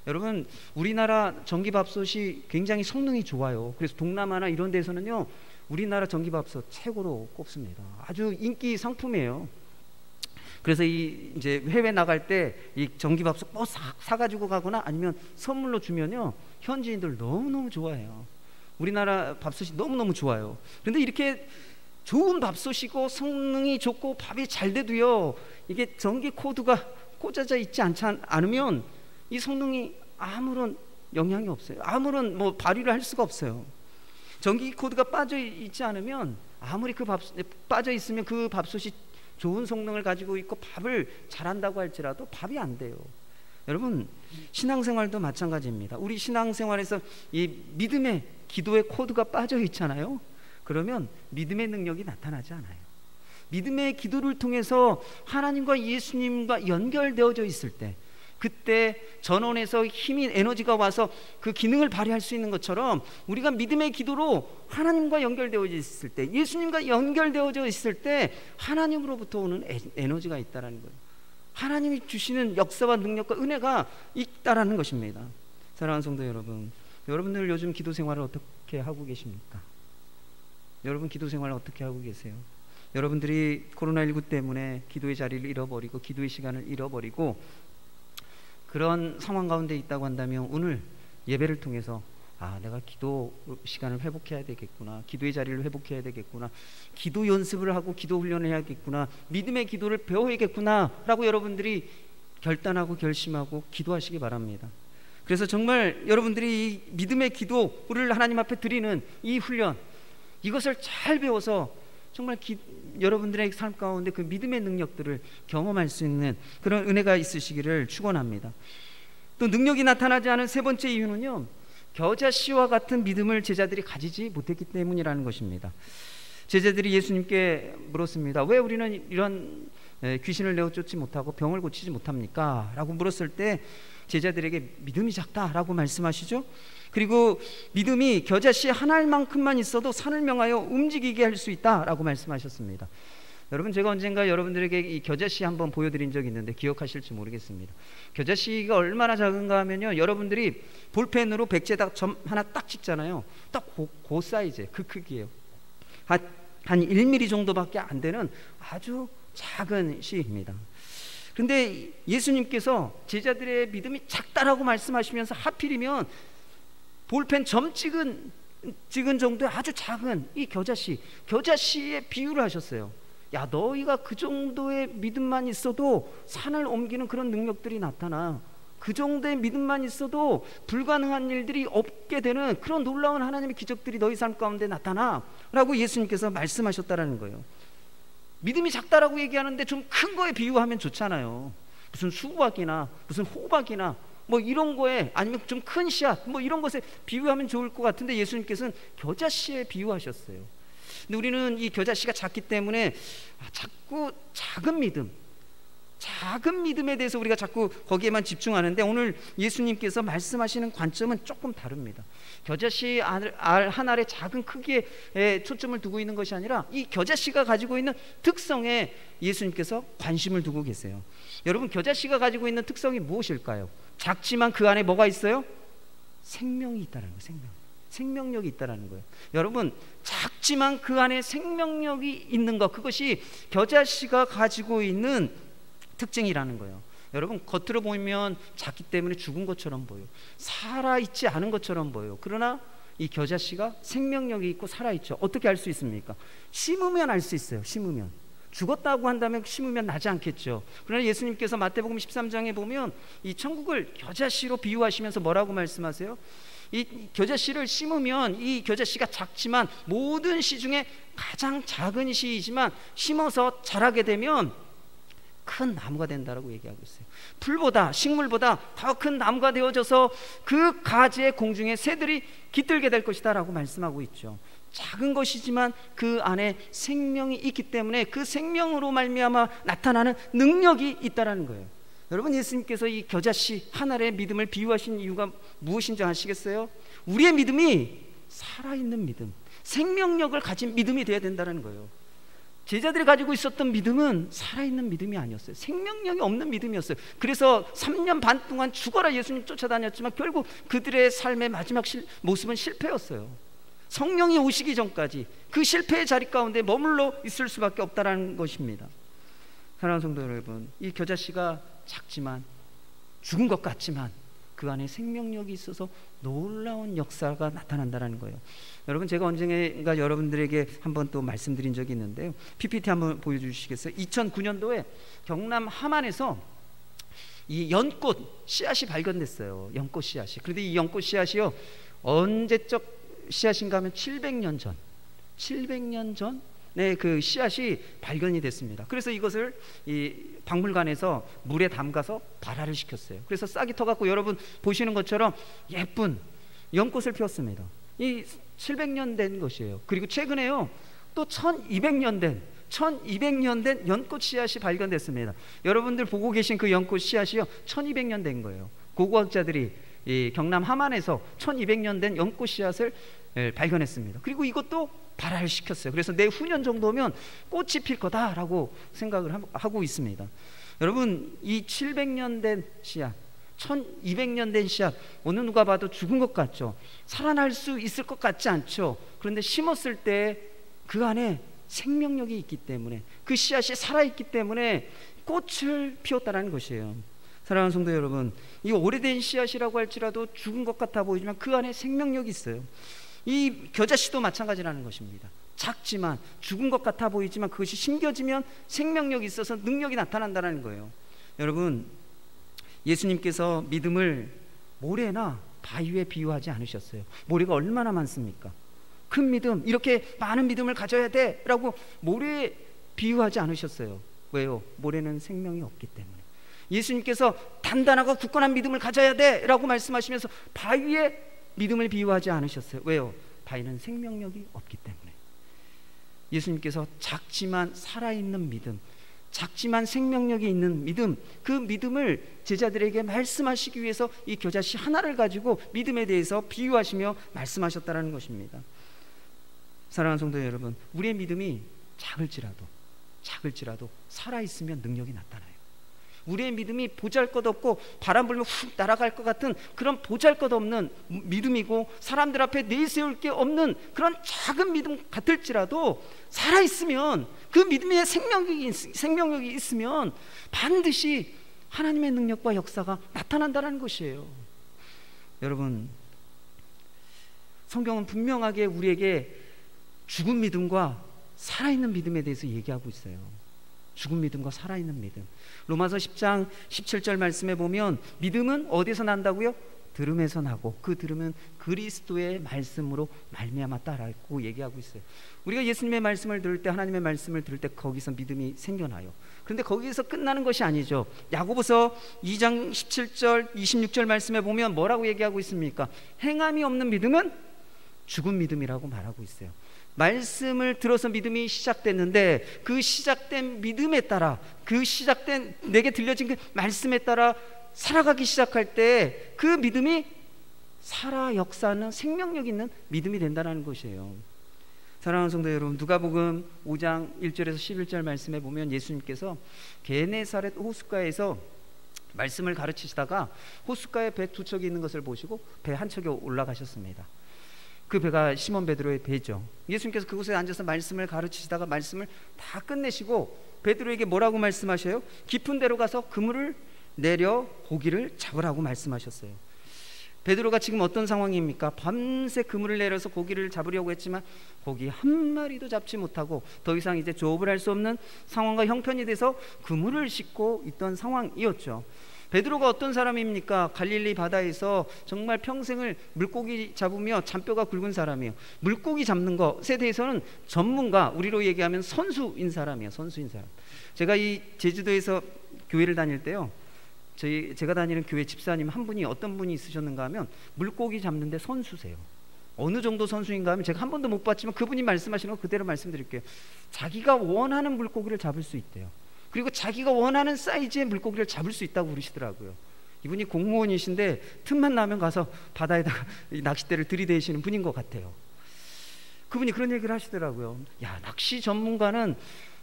여러분, 우리나라 전기밥솥이 굉장히 성능이 좋아요. 그래서 동남아나 이런 데서는요, 우리나라 전기밥솥 최고로 꼽습니다. 아주 인기 상품이에요. 그래서 이제 해외 나갈 때 이 전기밥솥 뭐 사가지고 가거나 아니면 선물로 주면요, 현지인들 너무너무 좋아해요. 우리나라 밥솥이 너무너무 좋아요. 그런데 이렇게 좋은 밥솥이고 성능이 좋고 밥이 잘 돼도요, 이게 전기 코드가 꽂아져 있지 않으면 이 성능이 아무런 영향이 없어요. 아무런 뭐 발휘를 할 수가 없어요. 전기 코드가 빠져 있지 않으면, 아무리 빠져 있으면 그 밥솥이 좋은 성능을 가지고 있고 밥을 잘한다고 할지라도 밥이 안 돼요. 여러분, 신앙생활도 마찬가지입니다. 우리 신앙생활에서 이 믿음의 기도의 코드가 빠져 있잖아요. 그러면 믿음의 능력이 나타나지 않아요. 믿음의 기도를 통해서 하나님과 예수님과 연결되어져 있을 때, 그때 전원에서 힘이, 에너지가 와서 그 기능을 발휘할 수 있는 것처럼, 우리가 믿음의 기도로 하나님과 연결되어져 있을 때, 예수님과 연결되어져 있을 때 하나님으로부터 오는 에너지가 있다는 거예요. 하나님이 주시는 역사와 능력과 은혜가 있다라는 것입니다. 사랑하는 성도 여러분, 여러분들 요즘 기도 생활을 어떻게 하고 계십니까? 여러분, 기도 생활을 어떻게 하고 계세요? 여러분들이 코로나19 때문에 기도의 자리를 잃어버리고 기도의 시간을 잃어버리고 그런 상황 가운데 있다고 한다면, 오늘 예배를 통해서 내가 기도 시간을 회복해야 되겠구나, 기도의 자리를 회복해야 되겠구나, 기도 연습을 하고 기도 훈련을 해야겠구나, 믿음의 기도를 배워야겠구나 라고 여러분들이 결단하고 결심하고 기도하시기 바랍니다. 그래서 정말 여러분들이 이 믿음의 기도를 하나님 앞에 드리는 이 훈련, 이것을 잘 배워서 정말 여러분들의 삶 가운데 그 믿음의 능력들을 경험할 수 있는 그런 은혜가 있으시기를 축원합니다. 또 능력이 나타나지 않은 세 번째 이유는요, 겨자씨와 같은 믿음을 제자들이 가지지 못했기 때문이라는 것입니다. 제자들이 예수님께 물었습니다. 왜 우리는 이런 귀신을 내어 쫓지 못하고 병을 고치지 못합니까? 라고 물었을 때 제자들에게 믿음이 작다라고 말씀하시죠. 그리고 믿음이 겨자씨 한 알만큼만 있어도 산을 명하여 움직이게 할 수 있다라고 말씀하셨습니다. 여러분, 제가 언젠가 여러분들에게 이 겨자씨 한번 보여드린 적이 있는데 기억하실지 모르겠습니다. 겨자씨가 얼마나 작은가 하면요, 여러분들이 볼펜으로 백지에다가 점 하나 딱 찍잖아요. 딱 그 사이즈, 그 크기예요. 한 1mm 정도밖에 안 되는 아주 작은 씨입니다. 그런데 예수님께서 제자들의 믿음이 작다라고 말씀하시면서 하필이면 볼펜 점 찍은 정도의 아주 작은 이 겨자씨의 비유를 하셨어요. 야, 너희가 그 정도의 믿음만 있어도 산을 옮기는 그런 능력들이 나타나, 그 정도의 믿음만 있어도 불가능한 일들이 없게 되는 그런 놀라운 하나님의 기적들이 너희 삶 가운데 나타나 라고 예수님께서 말씀하셨다라는 거예요. 믿음이 작다라고 얘기하는데 좀 큰 거에 비유하면 좋잖아요. 무슨 수박이나 무슨 호박이나 뭐 이런 거에, 아니면 좀 큰 씨앗 뭐 이런 것에 비유하면 좋을 것 같은데 예수님께서는 겨자씨에 비유하셨어요. 근데 우리는 이 겨자씨가 작기 때문에 자꾸 작은 믿음에 대해서 우리가 자꾸 거기에만 집중하는데, 오늘 예수님께서 말씀하시는 관점은 조금 다릅니다. 겨자씨 알 한 알의 작은 크기에 초점을 두고 있는 것이 아니라 이 겨자씨가 가지고 있는 특성에 예수님께서 관심을 두고 계세요. 여러분, 겨자씨가 가지고 있는 특성이 무엇일까요? 작지만 그 안에 뭐가 있어요? 생명이 있다는 거예요. 생명력이 있다는 거예요. 여러분, 작지만 그 안에 생명력이 있는 것, 그것이 겨자씨가 가지고 있는 특징이라는 거예요. 여러분, 겉으로 보면 작기 때문에 죽은 것처럼 보여요. 살아있지 않은 것처럼 보여요. 그러나 이 겨자씨가 생명력이 있고 살아있죠. 어떻게 알 수 있습니까? 심으면 알 수 있어요. 심으면. 죽었다고 한다면 심으면 나지 않겠죠. 그러나 예수님께서 마태복음 13장에 보면 이 천국을 겨자씨로 비유하시면서 뭐라고 말씀하세요? 이 겨자씨를 심으면 이 겨자씨가 작지만 모든 씨 중에 가장 작은 씨이지만 심어서 자라게 되면 큰 나무가 된다라고 얘기하고 있어요. 풀보다, 식물보다 더 큰 나무가 되어져서 그 가지의 공중에 새들이 깃들게 될 것이다 라고 말씀하고 있죠. 작은 것이지만 그 안에 생명이 있기 때문에 그 생명으로 말미암아 나타나는 능력이 있다라는 거예요. 여러분, 예수님께서 이 겨자씨 한 알의 믿음을 비유하신 이유가 무엇인지 아시겠어요? 우리의 믿음이 살아있는 믿음, 생명력을 가진 믿음이 되어야 된다는 거예요. 제자들이 가지고 있었던 믿음은 살아있는 믿음이 아니었어요. 생명력이 없는 믿음이었어요. 그래서 3년 반 동안 죽어라 예수님 쫓아다녔지만 결국 그들의 삶의 마지막 모습은 실패였어요. 성령이 오시기 전까지 그 실패의 자리 가운데 머물러 있을 수밖에 없다는 것입니다. 사랑하는 성도 여러분, 이 겨자씨가 작지만 죽은 것 같지만 그 안에 생명력이 있어서 놀라운 역사가 나타난다는 거예요. 여러분, 제가 언젠가 여러분들에게 한번 또 말씀드린 적이 있는데요. PPT 한번 보여주시겠어요? 2009년도에 경남 함안에서 이 연꽃 씨앗이 발견됐어요. 연꽃 씨앗이. 그런데 이 연꽃 씨앗이요, 언제적 씨앗인가 하면 700년 전에 그 씨앗이 발견이 됐습니다. 그래서 이것을 이 박물관에서 물에 담가서 발화를 시켰어요. 그래서 싹이 터갖고 여러분 보시는 것처럼 예쁜 연꽃을 피웠습니다. 이 700년 된 것이에요. 그리고 최근에요, 또 1200년 된 연꽃 씨앗이 발견됐습니다. 여러분들 보고 계신 그 연꽃 씨앗이요, 1200년 된 거예요. 고고학자들이 이 경남 함안에서 1200년 된 연꽃 씨앗을 발견했습니다. 그리고 이것도 발화를 시켰어요. 그래서 내후년 정도면 꽃이 필 거다라고 생각을 하고 있습니다. 여러분, 이 700년 된 씨앗, 1200년 된 씨앗, 어느 누가 봐도 죽은 것 같죠? 살아날 수 있을 것 같지 않죠? 그런데 심었을 때 그 안에 생명력이 있기 때문에, 그 씨앗이 살아있기 때문에 꽃을 피웠다는 것이에요. 사랑하는 성도 여러분, 이 오래된 씨앗이라고 할지라도 죽은 것 같아 보이지만 그 안에 생명력이 있어요. 이 겨자씨도 마찬가지라는 것입니다. 작지만 죽은 것 같아 보이지만 그것이 심겨지면 생명력이 있어서 능력이 나타난다는 거예요. 여러분, 예수님께서 믿음을 모래나 바위에 비유하지 않으셨어요. 모래가 얼마나 많습니까? 큰 믿음, 이렇게 많은 믿음을 가져야 돼 라고 모래에 비유하지 않으셨어요. 왜요? 모래는 생명이 없기 때문에. 예수님께서 단단하고 굳건한 믿음을 가져야 돼 라고 말씀하시면서 바위에 믿음을 비유하지 않으셨어요. 왜요? 바위는 생명력이 없기 때문에. 예수님께서 작지만 살아있는 믿음, 작지만 생명력이 있는 믿음, 그 믿음을 제자들에게 말씀하시기 위해서 이 겨자씨 하나를 가지고 믿음에 대해서 비유하시며 말씀하셨다는 것입니다. 사랑하는 성도 여러분, 우리의 믿음이 작을지라도 살아있으면 능력이 나타나요. 우리의 믿음이 보잘것없고 바람 불면 훅 날아갈 것 같은 그런 보잘것없는 믿음이고 사람들 앞에 내세울 게 없는 그런 작은 믿음 같을지라도 살아있으면, 그 믿음에 생명력이 있으면 반드시 하나님의 능력과 역사가 나타난다는 것이에요. 여러분, 성경은 분명하게 우리에게 죽은 믿음과 살아있는 믿음에 대해서 얘기하고 있어요. 죽은 믿음과 살아있는 믿음. 로마서 10장 17절 말씀에 보면 믿음은 어디서 난다고요? 들음에서 나고 그 들음은 그리스도의 말씀으로 말미암았다라고 얘기하고 있어요. 우리가 예수님의 말씀을 들을 때, 하나님의 말씀을 들을 때 거기서 믿음이 생겨나요. 그런데 거기서 끝나는 것이 아니죠. 야고보서 2장 17절 26절 말씀에 보면 뭐라고 얘기하고 있습니까? 행함이 없는 믿음은 죽은 믿음이라고 말하고 있어요. 말씀을 들어서 믿음이 시작됐는데 그 시작된 믿음에 따라, 그 시작된 내게 들려진 그 말씀에 따라 살아가기 시작할 때 그 믿음이 살아 역사하는 생명력 있는 믿음이 된다는 것이에요. 사랑하는 성도 여러분, 누가복음 5장 1절에서 11절 말씀에 보면 예수님께서 게네사렛 호숫가에서 말씀을 가르치시다가 호숫가에 배 두 척이 있는 것을 보시고 배 한 척에 올라가셨습니다. 그 배가 시몬 베드로의 배죠. 예수님께서 그곳에 앉아서 말씀을 가르치시다가 말씀을 다 끝내시고 베드로에게 뭐라고 말씀하셔요? 깊은 데로 가서 그물을 내려 고기를 잡으라고 말씀하셨어요. 베드로가 지금 어떤 상황입니까? 밤새 그물을 내려서 고기를 잡으려고 했지만 고기 한 마리도 잡지 못하고 더 이상 이제 조업을 할 수 없는 상황과 형편이 돼서 그물을 싣고 있던 상황이었죠. 베드로가 어떤 사람입니까? 갈릴리 바다에서 정말 평생을 물고기 잡으며 잔뼈가 굵은 사람이에요. 물고기 잡는 것에 대해서는 전문가, 우리로 얘기하면 선수인 사람이에요. 선수인 사람. 제가 이 제주도에서 교회를 다닐 때요, 제가 다니는 교회 집사님 한 분이 어떤 분이 있으셨는가 하면 물고기 잡는데 선수세요. 어느 정도 선수인가 하면 제가 한 번도 못 봤지만 그분이 말씀하시는 거 그대로 말씀드릴게요. 자기가 원하는 물고기를 잡을 수 있대요. 그리고 자기가 원하는 사이즈의 물고기를 잡을 수 있다고 그러시더라고요. 이분이 공무원이신데 틈만 나면 가서 바다에다가 낚싯대를 들이대시는 분인 것 같아요. 그분이 그런 얘기를 하시더라고요. 야, 낚시 전문가는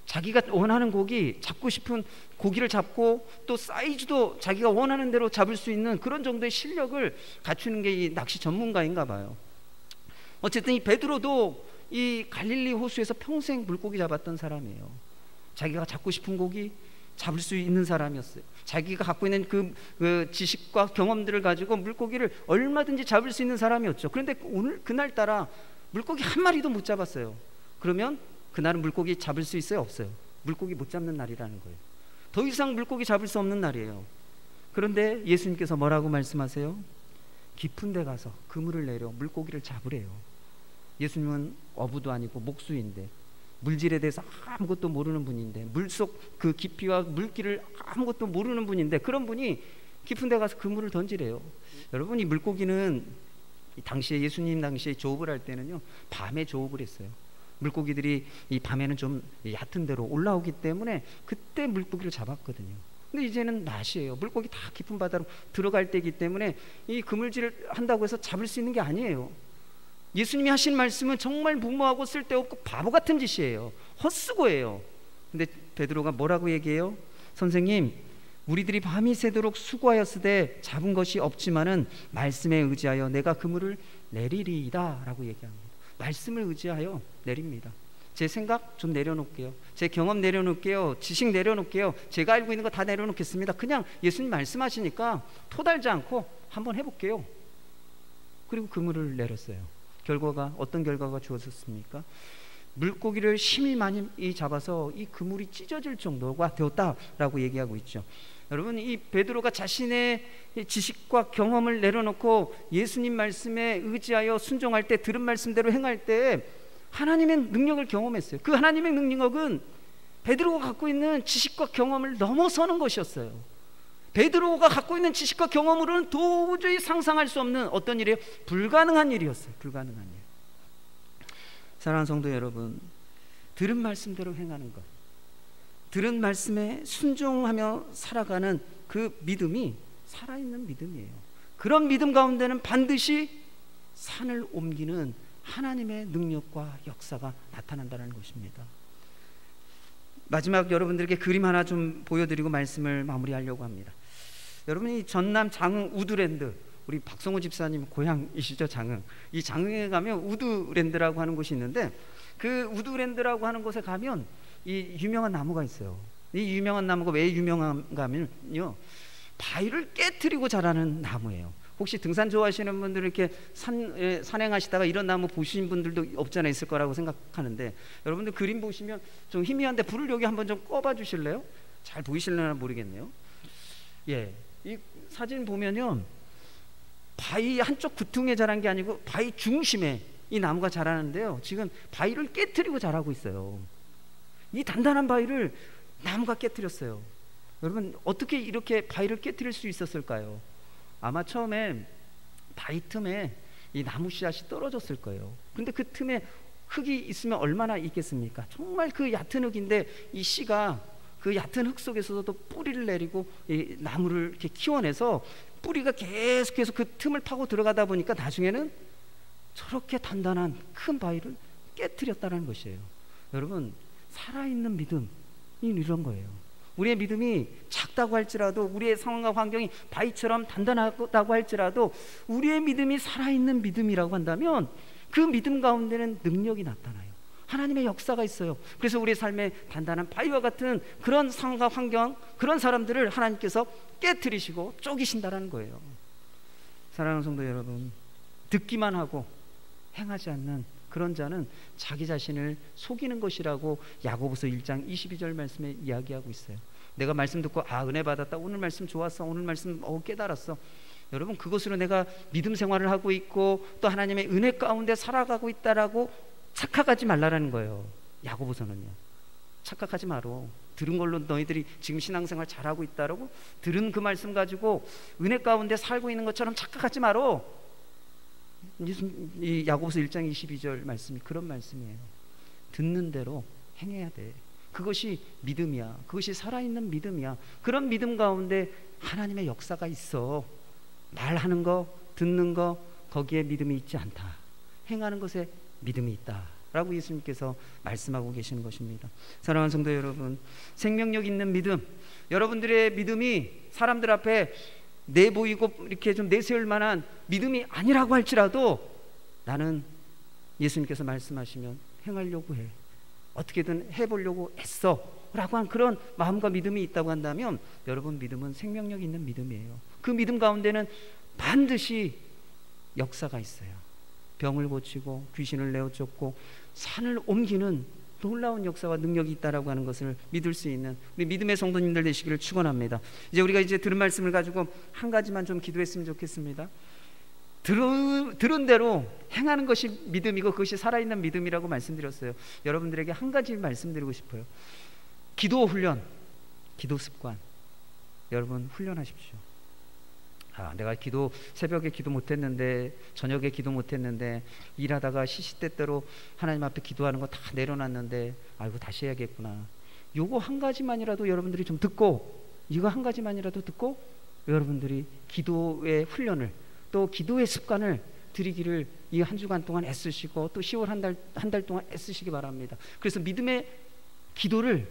자기가 원하는 고기, 잡고 싶은 고기를 잡고 또 사이즈도 자기가 원하는 대로 잡을 수 있는 그런 정도의 실력을 갖추는 게 이 낚시 전문가인가 봐요. 어쨌든 이 베드로도 이 갈릴리 호수에서 평생 물고기 잡았던 사람이에요. 자기가 잡고 싶은 고기 잡을 수 있는 사람이었어요. 자기가 갖고 있는 그 지식과 경험들을 가지고 물고기를 얼마든지 잡을 수 있는 사람이었죠. 그런데 그날따라 물고기 한 마리도 못 잡았어요. 그러면 그날은 물고기 잡을 수 있어요? 없어요? 물고기 못 잡는 날이라는 거예요. 더 이상 물고기 잡을 수 없는 날이에요. 그런데 예수님께서 뭐라고 말씀하세요? 깊은 데 가서 그물을 내려 물고기를 잡으래요. 예수님은 어부도 아니고 목수인데, 물질에 대해서 아무것도 모르는 분인데, 물속 그 깊이와 물길을 아무것도 모르는 분인데, 그런 분이 깊은 데 가서 그물을 던지래요. 여러분, 이 물고기는 당시에 예수님 당시에 조업을 할 때는요, 밤에 조업을 했어요. 물고기들이 이 밤에는 좀 얕은 데로 올라오기 때문에 그때 물고기를 잡았거든요. 근데 이제는 낮이에요. 물고기 다 깊은 바다로 들어갈 때이기 때문에 이 그물질을 한다고 해서 잡을 수 있는 게 아니에요. 예수님이 하신 말씀은 정말 무모하고 쓸데없고 바보 같은 짓이에요. 헛수고예요. 근데 베드로가 뭐라고 얘기해요? 선생님, 우리들이 밤이 새도록 수고하였으되 잡은 것이 없지만은 말씀에 의지하여 내가 그물을 내리리이다 라고 얘기합니다. 말씀을 의지하여 내립니다. 제 생각 좀 내려놓을게요. 제 경험 내려놓을게요. 지식 내려놓을게요. 제가 알고 있는 거 다 내려놓겠습니다. 그냥 예수님 말씀하시니까 토달지 않고 한번 해볼게요. 그리고 그물을 내렸어요. 결과가 어떤 결과가 주어졌습니까? 물고기를 심히 많이 잡아서 이 그물이 찢어질 정도가 되었다라고 얘기하고 있죠. 여러분, 이 베드로가 자신의 지식과 경험을 내려놓고 예수님 말씀에 의지하여 순종할 때, 들은 말씀대로 행할 때 하나님의 능력을 경험했어요. 그 하나님의 능력은 베드로가 갖고 있는 지식과 경험을 넘어서는 것이었어요. 베드로가 갖고 있는 지식과 경험으로는 도저히 상상할 수 없는 어떤 일이에요? 불가능한 일이었어요. 불가능한 일. 사랑하는 성도 여러분, 들은 말씀대로 행하는 것, 들은 말씀에 순종하며 살아가는 그 믿음이 살아있는 믿음이에요. 그런 믿음 가운데는 반드시 산을 옮기는 하나님의 능력과 역사가 나타난다는 것입니다. 마지막 여러분들에게 그림 하나 좀 보여드리고 말씀을 마무리하려고 합니다. 여러분이 전남 장흥 우드랜드, 우리 박성호 집사님 고향이시죠, 장흥. 이 장흥에 가면 우드랜드라고 하는 곳이 있는데, 그 우드랜드라고 하는 곳에 가면 이 유명한 나무가 있어요. 이 유명한 나무가 왜 유명한가 하면요, 바위를 깨트리고 자라는 나무예요. 혹시 등산 좋아하시는 분들 이렇게 산행하시다가 이런 나무 보신 분들도 없지 않아 있을 거라고 생각하는데, 여러분들 그림 보시면 좀 희미한데 불을 여기 한번 좀 꺼봐 주실래요? 잘 보이실려나 모르겠네요. 예, 이 사진 보면요, 바위 한쪽 구퉁에 자란 게 아니고 바위 중심에 이 나무가 자라는데요, 지금 바위를 깨트리고 자라고 있어요. 이 단단한 바위를 나무가 깨트렸어요. 여러분, 어떻게 이렇게 바위를 깨트릴 수 있었을까요? 아마 처음에 바위 틈에 이 나무 씨앗이 떨어졌을 거예요. 근데 그 틈에 흙이 있으면 얼마나 있겠습니까? 정말 그 얕은 흙인데 이 씨가 그 얕은 흙 속에서도 뿌리를 내리고 이 나무를 이렇게 키워내서 뿌리가 계속해서 그 틈을 파고 들어가다 보니까 나중에는 저렇게 단단한 큰 바위를 깨트렸다는 것이에요. 여러분, 살아있는 믿음이 이런 거예요. 우리의 믿음이 작다고 할지라도, 우리의 상황과 환경이 바위처럼 단단하다고 할지라도, 우리의 믿음이 살아있는 믿음이라고 한다면 그 믿음 가운데는 능력이 나타나요. 하나님의 역사가 있어요. 그래서 우리의 삶에 단단한 바위와 같은 그런 상황과 환경, 그런 사람들을 하나님께서 깨트리시고 쪼기신다라는 거예요. 사랑하는 성도 여러분, 듣기만 하고 행하지 않는 그런 자는 자기 자신을 속이는 것이라고 야고보서 1장 22절 말씀에 이야기하고 있어요. 내가 말씀 듣고 은혜 받았다, 오늘 말씀 좋았어, 오늘 말씀 깨달았어. 여러분, 그것으로 내가 믿음 생활을 하고 있고 또 하나님의 은혜 가운데 살아가고 있다라고 착각하지 말라라는 거예요. 야고보서는요, 착각하지 마라. 들은 걸로 너희들이 지금 신앙생활 잘하고 있다라고 들은 그 말씀 가지고 은혜 가운데 살고 있는 것처럼 착각하지 마라. 이 야고보서 1장 22절 말씀이 그런 말씀이에요. 듣는 대로 행해야 돼. 그것이 믿음이야. 그것이 살아있는 믿음이야. 그런 믿음 가운데 하나님의 역사가 있어. 말하는 거, 듣는 거, 거기에 믿음이 있지 않다. 행하는 것에 믿음이 있다 라고 예수님께서 말씀하고 계시는 것입니다. 사랑하는 성도 여러분, 생명력 있는 믿음, 여러분들의 믿음이 사람들 앞에 내보이고 이렇게 좀 내세울 만한 믿음이 아니라고 할지라도 나는 예수님께서 말씀하시면 행하려고 해, 어떻게든 해보려고 애써 라고 한 그런 마음과 믿음이 있다고 한다면 여러분, 믿음은 생명력 있는 믿음이에요. 그 믿음 가운데는 반드시 역사가 있어요. 병을 고치고 귀신을 내어 쫓고 산을 옮기는 놀라운 역사와 능력이 있다라고 하는 것을 믿을 수 있는 우리 믿음의 성도님들 되시기를 축원합니다. 이제 우리가 들은 말씀을 가지고 한 가지만 좀 기도했으면 좋겠습니다. 들은 대로 행하는 것이 믿음이고 그것이 살아있는 믿음이라고 말씀드렸어요. 여러분들에게 한 가지 말씀드리고 싶어요. 기도 훈련, 기도 습관, 여러분 훈련하십시오. 내가 새벽에 기도 못했는데, 저녁에 기도 못했는데, 일하다가 시시때때로 하나님 앞에 기도하는 거 다 내려놨는데 이거 다시 해야겠구나. 요거 한 가지만이라도 여러분들이 좀 듣고, 이거 한 가지만이라도 듣고 여러분들이 기도의 훈련을, 또 기도의 습관을 들이기를 이 한 주간 동안 애쓰시고 또 10월 한 달 동안 애쓰시기 바랍니다. 그래서 믿음의 기도를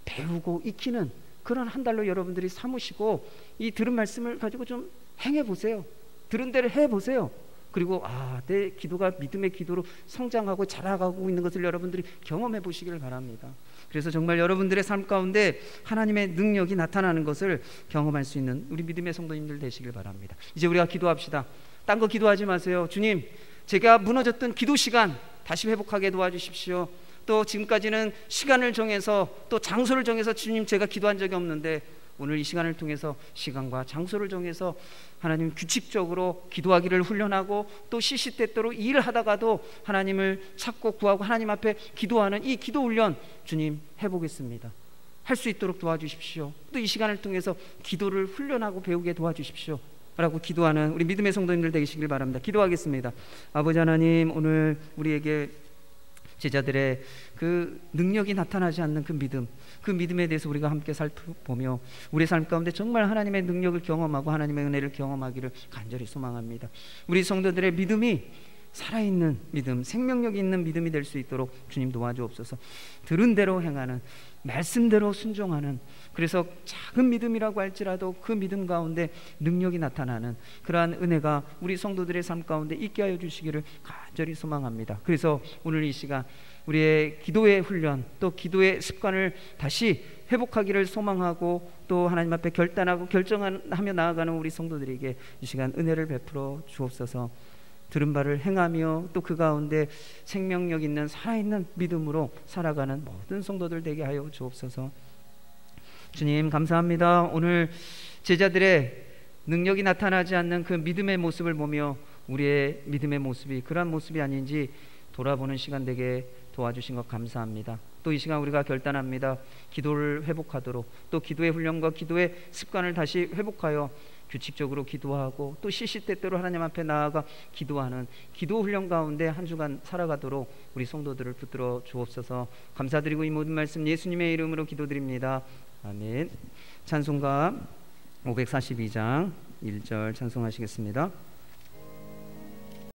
배우고 익히는 그런 한 달로 여러분들이 삼으시고 이 들은 말씀을 가지고 좀 행해보세요. 들은 대로 해보세요. 그리고 내 기도가 믿음의 기도로 성장하고 자라가고 있는 것을 여러분들이 경험해 보시기를 바랍니다. 그래서 정말 여러분들의 삶 가운데 하나님의 능력이 나타나는 것을 경험할 수 있는 우리 믿음의 성도님들 되시길 바랍니다. 이제 우리가 기도합시다. 딴 거 기도하지 마세요. 주님, 제가 무너졌던 기도 시간 다시 회복하게 도와주십시오. 또 지금까지는 시간을 정해서 또 장소를 정해서 주님, 제가 기도한 적이 없는데 오늘 이 시간을 통해서 시간과 장소를 정해서 하나님 규칙적으로 기도하기를 훈련하고 또 시시때때로 일을 하다가도 하나님을 찾고 구하고 하나님 앞에 기도하는 이 기도 훈련 주님 해보겠습니다. 할 수 있도록 도와주십시오. 또 이 시간을 통해서 기도를 훈련하고 배우게 도와주십시오 라고 기도하는 우리 믿음의 성도님들 되시길 바랍니다. 기도하겠습니다. 아버지 하나님, 오늘 우리에게 제자들의 그 능력이 나타나지 않는 그 믿음, 그 믿음에 대해서 우리가 함께 살펴보며 우리 삶 가운데 정말 하나님의 능력을 경험하고 하나님의 은혜를 경험하기를 간절히 소망합니다. 우리 성도들의 믿음이 살아있는 믿음, 생명력 있는 믿음이 될 수 있도록 주님 도와주옵소서. 들은 대로 행하는, 말씀대로 순종하는, 그래서 작은 믿음이라고 할지라도 그 믿음 가운데 능력이 나타나는 그러한 은혜가 우리 성도들의 삶 가운데 있게 하여 주시기를 간절히 소망합니다. 그래서 오늘 이 시간 우리의 기도의 훈련, 또 기도의 습관을 다시 회복하기를 소망하고 또 하나님 앞에 결단하고 결정하며 나아가는 우리 성도들에게 이 시간 은혜를 베풀어 주옵소서. 들은 바를 행하며 또 그 가운데 생명력 있는 살아있는 믿음으로 살아가는 모든 성도들 되게 하여 주옵소서. 주님 감사합니다. 오늘 제자들의 능력이 나타나지 않는 그 믿음의 모습을 보며 우리의 믿음의 모습이 그러한 모습이 아닌지 돌아보는 시간 되게 도와주신 것 감사합니다. 또 이 시간 우리가 결단합니다. 기도를 회복하도록, 또 기도의 훈련과 기도의 습관을 다시 회복하여 규칙적으로 기도하고 또 시시때때로 하나님 앞에 나아가 기도하는 기도 훈련 가운데 한 주간 살아가도록 우리 성도들을 붙들어 주옵소서. 감사드리고 이 모든 말씀 예수님의 이름으로 기도드립니다. 아멘. 찬송가 542장 1절 찬송하시겠습니다.